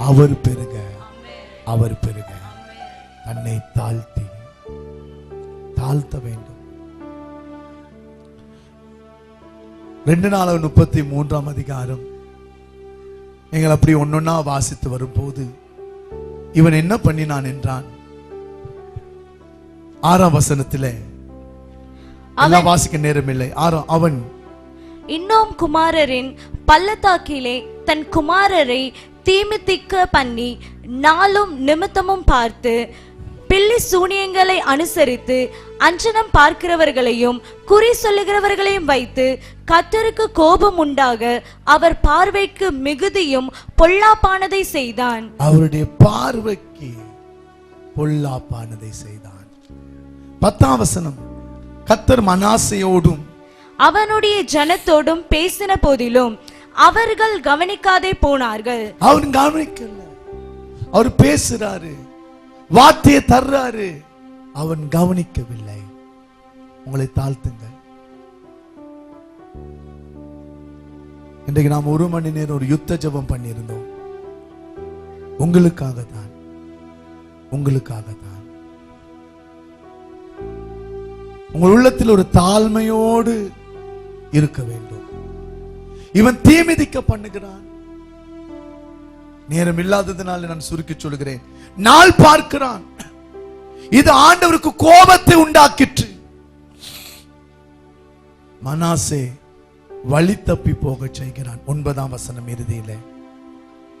Speaker 2: அவர் பெருக, அவர் பெருக. தன்னை தாழ்த்த வேண்டும். 2 நாளாகமம் 33ஆம் அதிகாரம் நீங்கள் அப்படி ஒன்னொன்னா வாசித்து வரும்போது இவன் என்ன பண்ணினான் என்றான். 6ஆம் வசனத்திலே எல்லாம் வாசிக்க நேரமில்லை. அவன்
Speaker 3: இன்னும் குமாரரின் பள்ளத்தாக்கிலே தன் குமாரரை தீமிதிக்க பண்ணி நாளும் நிமித்தமும் பார்த்து பில்லி சூனியங்களை அனுசரித்து அஞ்சனம் பார்க்கிறவர்களையும் குறி சொல்லுகிறவர்களையும் வைத்து கர்த்தருக்கு கோபம் உண்டாக அவர் பார்வைக்கு மிகுதியும் பொல்லாப்பானதை செய்தான்.
Speaker 2: அவருடைய பார்வைக்கு பொல்லாப்பானதை செய்தான். 10ஆம் வசனம், கர்த்தர் மனாசேயோடும்
Speaker 3: அவனுடைய ஜனத்தோடும் பேசின போதிலும் அவர்கள் கவனிக்காதே போனார்கள்.
Speaker 2: அவர் கவனிக்கல. அவர் பேசுறாரு, வார்த்தையை தர்றாரு, அவன் கவனிக்கவில்லை. உங்களை தாழ்த்துங்க. இன்றைக்கு நாம் 1 மணி நேரம் ஒரு யுத்த ஜெபம் பண்ணியிருந்தோம். உங்களுக்காக தான். உங்கள் உள்ளத்தில் ஒரு தாழ்மையோடு இருக்க வேண்டும். இவன் தீமிதிக்க பண்ணுகிறான். நேரம் இல்லாததுனால நான் சுருக்கி சொல்கிறேன். நாள் பார்க்கிறான். இது ஆண்டவருக்கு கோபத்தை உண்டாக்கிற்று. மனாசே வழி தப்பி போக செய்கிறான். 9ஆம் வசனம் இறுதியிலே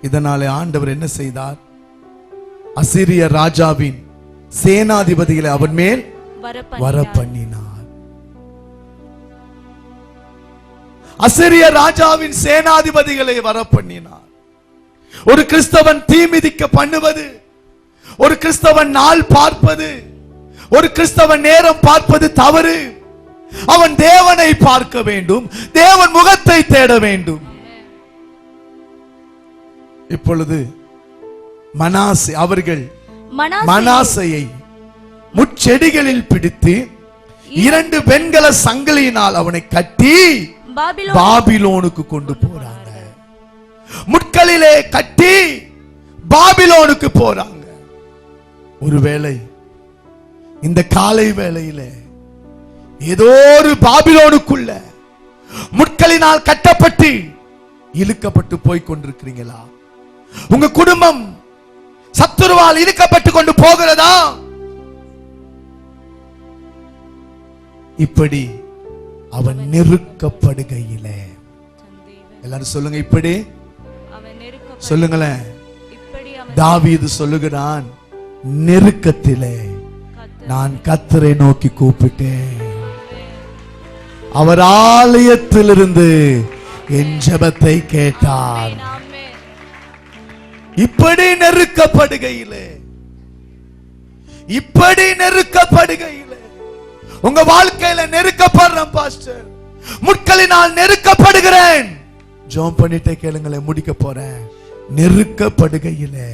Speaker 2: இதனாலே ஆண்டவர் என்ன செய்தார்? அசீரிய ராஜாவின் சேனாதிபதிகளை அவன் மேல் வர பண்ணினார். அசீரிய ராஜாவின் சேனாதிபதிகளை வர பண்ணினார். ஒரு கிறிஸ்தவன் தீமிதிக்க பண்ணுவது, ஒரு கிறிஸ்தவன் நாள் பார்ப்பது, ஒரு கிறிஸ்தவன் நேரம் பார்ப்பது தவறு. அவன் தேவனை பார்க்க வேண்டும், தேவன் முகத்தை தேட வேண்டும். இப்பொழுது மனாசே அவர்கள் மனாசையை முட்செடிகளில் பிடித்து 2 வெண்கல சங்கிலியினால் அவனை கட்டி பாபிலோனுக்கு கொண்டு போறாங்க. முட்களிலே கட்டி பாபிலோனுக்கு போறாங்க. ஒருவேளை இந்த காலை வேளையிலே ஏதோ ஒரு பாபிலோனுக்குள்ள முட்களினால் கட்டப்பட்டு இழுக்கப்பட்டு போய் கொண்டிருக்கிறீங்களா? உங்க குடும்பம் சத்துருவால் இழுக்கப்பட்டு கொண்டு போகிறதா? இப்படி அவன் நெருக்கப்படுகையிலே, எல்லாரும் சொல்லுங்க, இப்படி சொல்லுங்களேன். தாவீது சொல்லுகிறான், நெருக்கத்திலே நான் கர்த்தரை நோக்கி கூப்பிட்டேன், அவர் ஆலயத்திலிருந்து என் ஜெபத்தை கேட்டார். இப்படி நெருக்கப்படுகையிலே, உங்க வாழ்க்கையில நெருக்கப்படுறேன் பாஸ்டர், முட்களினால் நெருக்கப்படுகிறேன். ஜெபம் பண்ணிட்டே கேளுங்களே, முடிக்க போறேன். நெருக்கப்படுகையிலே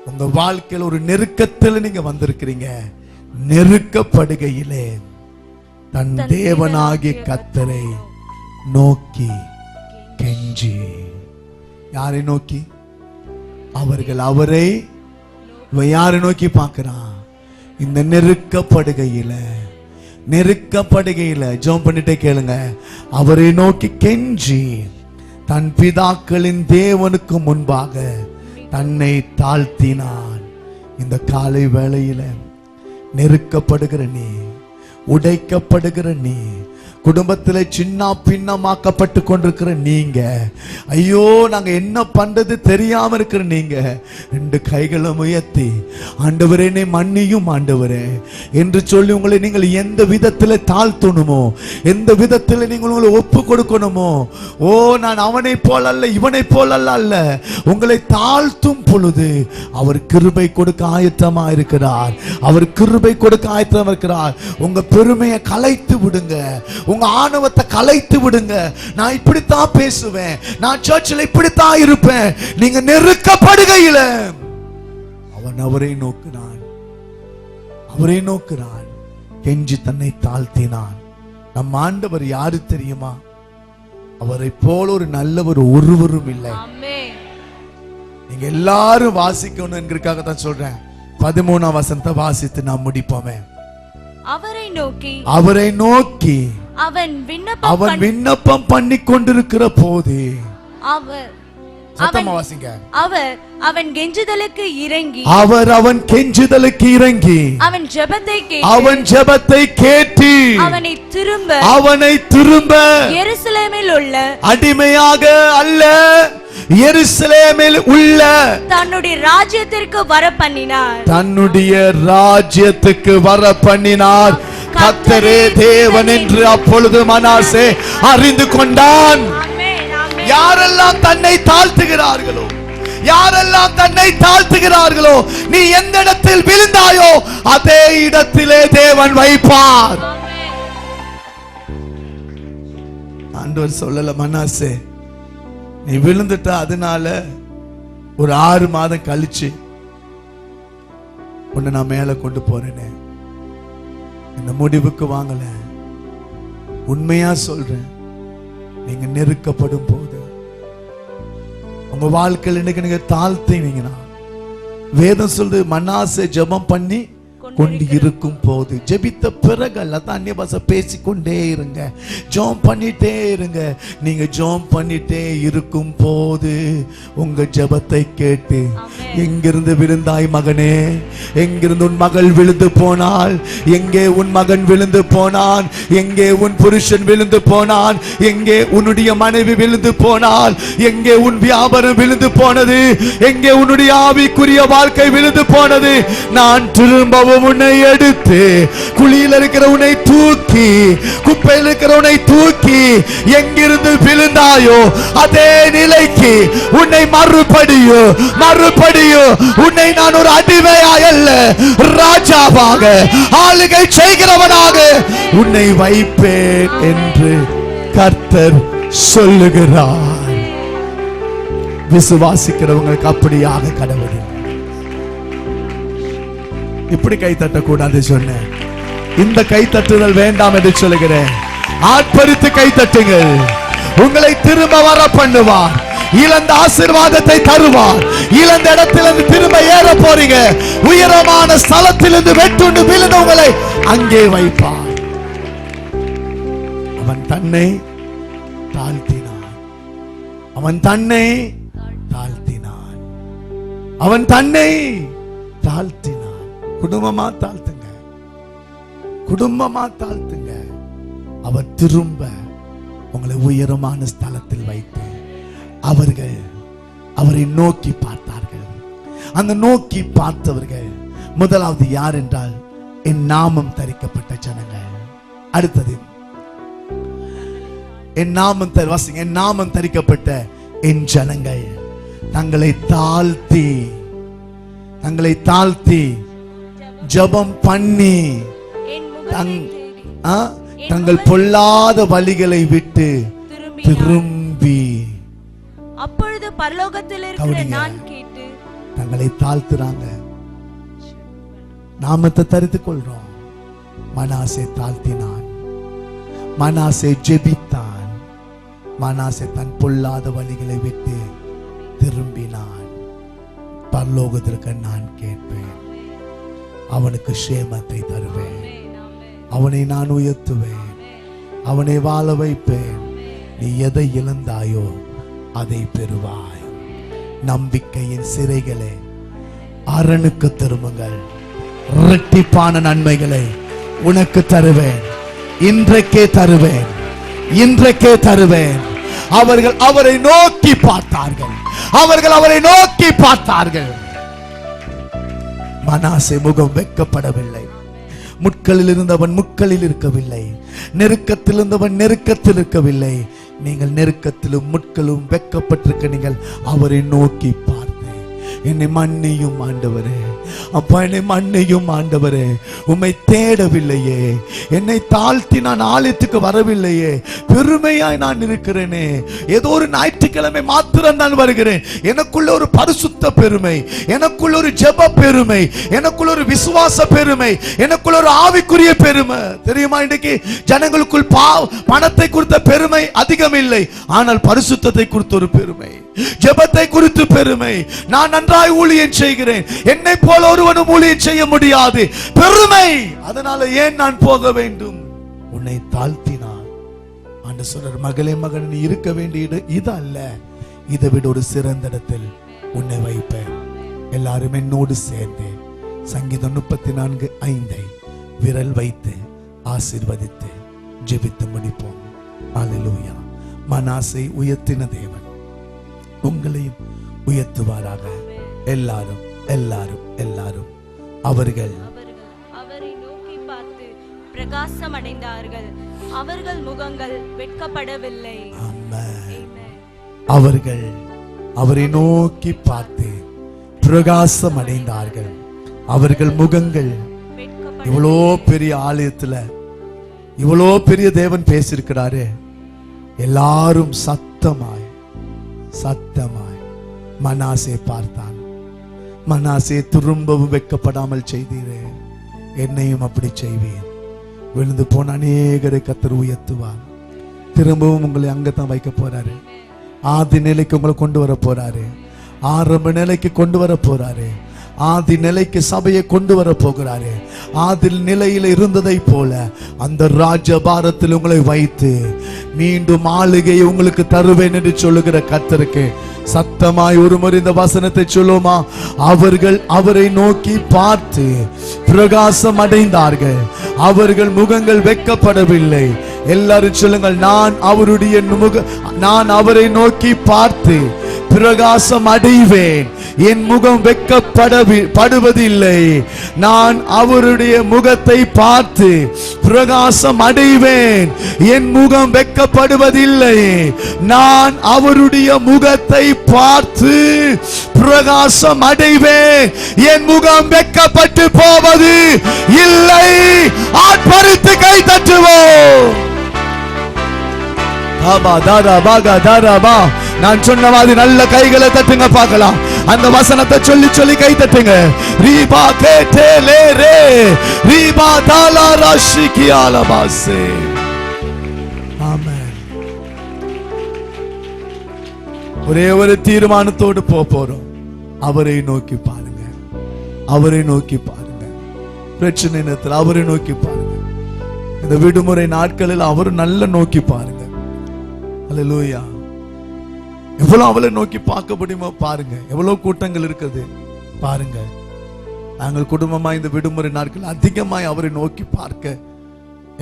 Speaker 2: உங்க வாழ்க்கையில் ஒரு நெருக்கத்தில் நீங்க வந்திருக்கிறீங்க. நெருக்கப்படுகையிலே தன் தேவனாகிய கர்த்தரை நோக்கி கெஞ்சி. யாரை நோக்கி? அவரை யாரை நோக்கி பார்க்கிறான்? இந்த நெருக்கப்படுகையில ஜெபம் பண்ணிட்டே கேளுங்க. அவரை நோக்கி கெஞ்சி தன் பிதாக்களின் தேவனுக்கு முன்பாக தன்னை தாழ்த்தினான். இந்த காலை வேளையில நெருக்கப்படுகிற நீ, உடைக்கப்படுகிற நீ, குடும்பத்தில் சின்ன பின்னமாக்கப்பட்டு கொண்டிருக்கிற நீங்க, ஐயோ நாங்க என்ன பண்றது தெரியாம இருக்கிற நீங்க, 2 கைகளை உயர்த்தி ஆண்டவரே என்னை மன்னியும் ஆண்டவரே என்று சொல்லி உங்களை நீங்கள் எந்த விதத்தில் தாழ்த்தணுமோ, எந்த விதத்தில் நீங்கள் உங்களை ஒப்பு கொடுக்கணுமோ, ஓ நான் அவனை போல் அல்ல இவனை போல் அல்ல, உங்களை தாழ்த்தும் பொழுது அவர் கிருபை கொடுக்க ஆயத்தமா இருக்கிறார். அவர் கிருபை கொடுக்க ஆயத்தமா இருக்கிறார். உங்க பெருமையை கலைத்து விடுங்க, உங்க ஆணவத்தை கலைத்து விடுங்க. நான் இப்படித்தான் பேசுவேன், நான் சர்ச்சில் இப்படித்தான் இருப்பேன். நீங்க நெருக்கப்படுகையில அவன் அவரை நோக்கினான், கெஞ்சி தன்னை தாழ்த்தினான். நம் ஆண்டவர் யாரு தெரியுமா? அவரை போல ஒரு நல்லவர் ஒருவரும் இல்லை. நீங்க எல்லாரும் வாசிக்கணும்ங்கிறதுக்காக தான் சொல்றேன். 13ஆம் வசனத்தை வாசித்து நாம் முடிப்போமே. அவரை நோக்கி அவன் விண்ணப்பம் பண்ணி கொண்டிருக்கிற போது
Speaker 3: அவன் கெஞ்சுதலுக்கு இறங்கி
Speaker 2: அவன் ஜெபத்தை கேட்டு அவனை திரும்ப
Speaker 3: எருசலேமில் உள்ள
Speaker 2: அடிமையாக அல்ல, எருசலேமில் உள்ள
Speaker 3: தன்னுடைய ராஜ்யத்திற்கு வர பண்ணினார்.
Speaker 2: கர்த்தரே தேவன் என்று அப்பொழுது மனாசே அறிந்து கொண்டான். யாரெல்லாம் தன்னை தாழ்த்துகிறார்களோ, நீ எந்த இடத்தில் விழுந்தாயோ அதே இடத்திலே தேவன் வைப்பார். ஆண்டவர் சொல்லல, மனாசே நீ விழுந்துட்ட, அதனால ஒரு 6 மாதம் கழிச்சு உன்னை நான் மேல கொண்டு போறேனே. இந்த முடிவுக்கு வாங்கல. உண்மையா சொல்றேன், நீங்க நெருக்கப்படும் போது உங்க வாழ்க்கையில் இன்னைக்கு நீங்க தாழ்த்தீங்கன்னா, வேதம் சொல்றது மனாசே ஜெபம் பண்ணி கொண்டு இருக்கும் போது, ஜெபித்த பிறகு அதான் அந்நிய பாஷை பேசிக்கொண்டே இருங்க, ஜெபம் பண்ணிட்டே இருங்க. நீங்க ஜெபம் பண்ணிட்டே இருக்கும் போது உங்க ஜெபத்தை கேட்டு, எங்கிருந்து விழுந்தாய் மகனே, எங்கிருந்து உன் மகள் விழுந்து போனாள், எங்கே உன் மகன் விழுந்து போனான், எங்கே உன் புருஷன் விழுந்து போனான், எங்கே உன்னுடைய மனைவி விழுந்து போனாள், எங்கே உன் வியாபாரம் விழுந்து போனது, எங்கே உன்னுடைய ஆவிக்குரிய வாழ்க்கை விழுந்து போனது, நான் திரும்பவும் உன்னை எடுத்து குழியில் இருக்கிற உன்னை தூக்கி, குப்பையில் இருக்கிற உன்னை தூக்கி, எங்கிருந்து விழுந்தாயோ அதே நிலைக்கு உன்னை மறுபடியும் உன்னை நான் ஒரு அடிமையாக அல்ல, ராஜாவாக ஆளுகை செய்கிறவனாக உன்னை வைப்பேன் என்று கர்த்தர் சொல்லுகிறார். விசுவாசிக்கிறவங்களுக்கு அப்படியாக கடவுள். இப்படி கை தட்டக்கூடாது சொன்னேன். இந்த கை தட்டுதல் வேண்டாம் என்று சொல்லுகிறேன். ஆட்பரித்து கை தட்டுங்கள். உங்களை திரும்ப வர பண்ணுவார். இழந்த ஆசீர்வாதத்தை தருவார். இழந்த இடத்திலிருந்து திரும்ப ஏற போறீங்க. உயரமான ஸ்தலத்திலிருந்து வெட்டுண்டு விழுந்தவங்களை அங்கே வைப்பார். அவன் தன்னை தாழ்த்தினான். அவன் தன்னை தாழ்த்தினான். குடும்பமா தாழ்த்துங்க. அவர் திரும்ப உங்களை உயரமான ஸ்தலத்தில் வைத்து அவரை நோக்கி பார்த்தார்கள். அந்த நோக்கி பார்த்தவர்கள் முதலாவது யார் என்றால் என் நாமம் தரிக்கப்பட்ட ஜனங்கள். அடுத்தது என் நாமம் தரிக்கப்பட்ட என் ஜனங்கள் தங்களை தாழ்த்தி ஜெபம் பண்ணி தங்கள் பொல்லாத வழிகளை விட்டு திரும்பி,
Speaker 3: அப்பொழுது பரலோகத்தில் இருக்கிற நான் கேட்டு
Speaker 2: தங்களை தாழ்த்துறாங்க. நாமத்தை தரித்துக் கொள்றோம். மனாசே தாழ்த்தினான், மனாசே ஜெபித்தான், மனாசே தன் பொல்லாத வழிகளை விட்டு திரும்பினான். பரலோகத்திற்கு நான் கேட்பேன், அவனுக்கு சேமத்தை தருவேன், அவனை நான் உயர்த்துவேன், அவனை வாழ வைப்பேன். நீ எதை இழந்தாயோ அதை பெறுவாய். நம்பிக்கையின் சிறைகளே, அரணுக்கு திரும்புங்கள். இரட்டிப்பான நன்மைகளை உனக்கு தருவேன். இன்றைக்கே தருவேன். அவர்கள் அவரை நோக்கி பார்த்தார்கள். மனாசே முகம் வெட்கப்படவில்லை. முட்களில் இருந்தவன் முட்களில் இருக்கவில்லை. நெருக்கத்தில் இருந்தவன் நெருக்கத்தில் இருக்கவில்லை. நீங்கள் நெருக்கத்திலும் முட்களும் வெட்கப்பட்டிருக்க நீங்கள் அவரை நோக்கி பார்த்து, என்னை மன்னியும் ஆண்டவரே, அப்பா என்னை மன்னியும் ஆண்டவரே, உம்மை தேடவில்லையே, என்னை தாழ்த்தி நான் ஆலயத்துக்கு வரவில்லையே, பெருமையாய் நான் இருக்கிறேனே, ஏதோ ஒரு ஞாயிற்றுக்கிழமை மாத்திரம் நான் வருகிறேன், எனக்குள்ள ஒரு பரிசுத்த பெருமை, எனக்குள்ள ஒரு ஜெப பெருமை, எனக்குள்ள ஒரு விசுவாச பெருமை, எனக்குள்ள ஒரு ஆவிக்குரிய பெருமை. தெரியுமா, இன்னைக்கு ஜனங்களுக்குள் பணத்தை குறித்த பெருமை அதிகம் இல்லை, ஆனால் பரிசுத்தத்தை குறித்த ஒரு பெருமை, ஜெபத்தை குறித்து பெருமை. நான் நன்றாய் ஊழியம் செய்கிறேன், என்னை போல ஒருவனும் ஊழியம் செய்ய முடியாது, பெருமை. அதனால ஏன் நான் போக வேண்டும்? உன்னை தாழ்த்தினான் ஆண்டவர் சொல்றார், மகளே மகன், நீ இருக்க வேண்டிய இது அல்ல, இதை விட ஒரு சிறந்த இடத்தில் உன்னை வைப்பேன். எல்லாரும் என்னோடு சேர்ந்து சங்கீதம் 34:5 விரல் வைத்து ஆசீர்வதித்து ஜெபித்து முடிப்போம். அல்லேலூயா. மனாசை உயர்த்தின தேவன் உங்களையும் உயர்த்துவாராக. எல்லாரும் எல்லாரும் எல்லாரும் அவர்கள்
Speaker 3: அவரை நோக்கி பார்த்து பிரகாசம் அடைந்தார்கள், அவர்கள் முகங்கள் வெட்கப்படவில்லை.
Speaker 2: அவர்கள் அவரை நோக்கி பார்த்து பிரகாசம் அடைந்தார்கள், அவர்கள் முகங்கள். இவ்வளோ பெரிய ஆலயத்துல இவ்வளோ பெரிய தேவன் பேசியிருக்கிறாரு. எல்லாரும் சத்தமாய் மனாசே பார்த்தான். மனாசே, திரும்பவும் வெட்கப்படாமல் செய்தீரே, என்னையும் அப்படி செய்வேன். விழுந்து போன அநேகரை கர்த்தர் உயர்த்துவார். திரும்பவும் உங்களை அங்கத்தான் வைக்க போறாரு. ஆதி நிலைக்கு உங்களை கொண்டு வர போறாரு. ஆரம்ப நிலைக்கு கொண்டு வர போறாரு. ஆதி நிலைக்கு சபையை கொண்டு வர போகிறாரு. ஆதி நிலையில் இருந்ததை போல அந்த ராஜபாரத்தில் உங்களை வைத்து மீண்டும் ஆளுகையை உங்களுக்கு தருவேன் என்று சொல்லுகிற கர்த்தருக்கு சத்தமாய் ஒரு முறை இந்த வசனத்தை சொல்லுமா? அவர்கள் அவரை நோக்கி பார்த்து பிரகாசம் அடைந்தார்கள், அவர்கள் முகங்கள் வெட்கப்படவில்லை. எல்லாரும் சொல்லுங்கள், நான் அவரை நோக்கி பார்த்து பிரகாசம் அடைவேன், என் முகம் வெட்கப்படுவதில்லை. நான் அவருடைய முகத்தை பார்த்து பிரகாசம் அடைவேன், என் முகம் வெட்கப்படுவதில்லை. நான் அவருடைய முகத்தை பார்த்து பிரகாசம் அடைவேன், என் முகம் வெட்கப்பட்டு போவது இல்லை. ஆர்ப்பரித்து கை தட்டுவோம். நான் சொன்ன மாதிரி நல்ல கைகளை தட்டுங்க பார்க்கலாம். அந்த வசனத்தை சொல்லி சொல்லி கை தட்டுங்க. ரீபா கேட்டேலே ரே ரீபா தாலா ராஷிகியால பாசே. ஆமென். ஒரே ஒரு தீர்மானத்தோடு போறோம். அவரை நோக்கி பாருங்க, அவரை நோக்கி பாருங்க. பிரச்சனை நேரத்தில் அவரை நோக்கி பாருங்க. இந்த விடுமுறை நாட்களில் அவரை நல்ல நோக்கி பாருங்க. அல்லேலூயா. எவ்வளவு அவளை நோக்கி பார்க்க முடியுமோ பாருங்க. எவ்வளவு கூட்டங்கள் இருக்குது பாருங்க. நாங்கள் குடும்பமா இந்த விடுமுறை நாட்கள் அதிகமாய் அவரை நோக்கி பார்க்க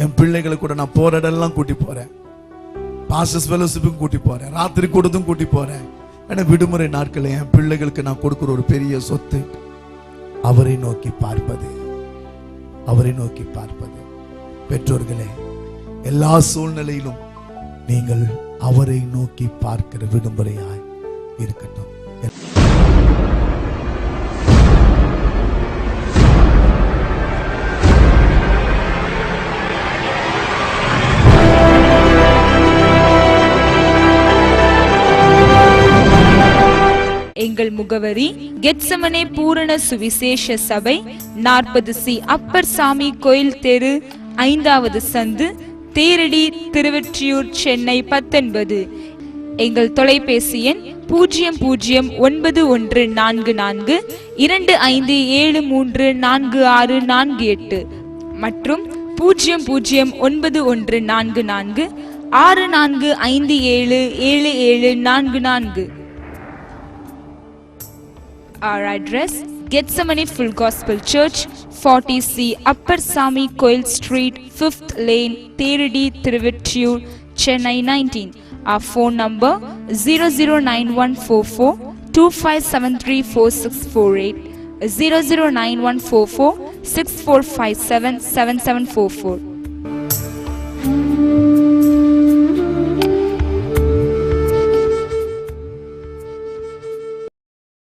Speaker 2: என் பிள்ளைகளை கூட நான் போற இடம்லாம் கூட்டி போறேன். பாஸ்டர்ஸ் ஃபெலோஷிப்புக்கும் கூட்டி போறேன், ராத்திரி கூட்டத்தும் கூட்டி போறேன். ஏன்னா விடுமுறை நாட்களை என் பிள்ளைகளுக்கு நான் கொடுக்கிற ஒரு பெரிய சொத்து அவரை நோக்கி பார்ப்பது, அவரை நோக்கி பார்ப்பது. பெற்றோர்களே, எல்லா சூழ்நிலையிலும் நீங்கள் அவரை நோக்கி பார்க்கிற விடுமுறையாய் இருக்கட்டும்.
Speaker 1: எங்கள் முகவரி கெத்சமனே பூரண சுவிசேஷ சபை, 40C அப்பர் சாமி கோயில் தெரு, 5வது சந்து, தேரடி, திருவொற்றியூர், சென்னை 19. எங்கள் தொலைபேசி எண் 00914425734648 மற்றும் 00914464577744. Our address: Gethsemane Full Gospel Church, 40C Upper Sami Koil Street, 5th Lane, Theradi, Thiruvuttiur, Chennai 19. Our phone number 009144 25734648, 009144 64577744.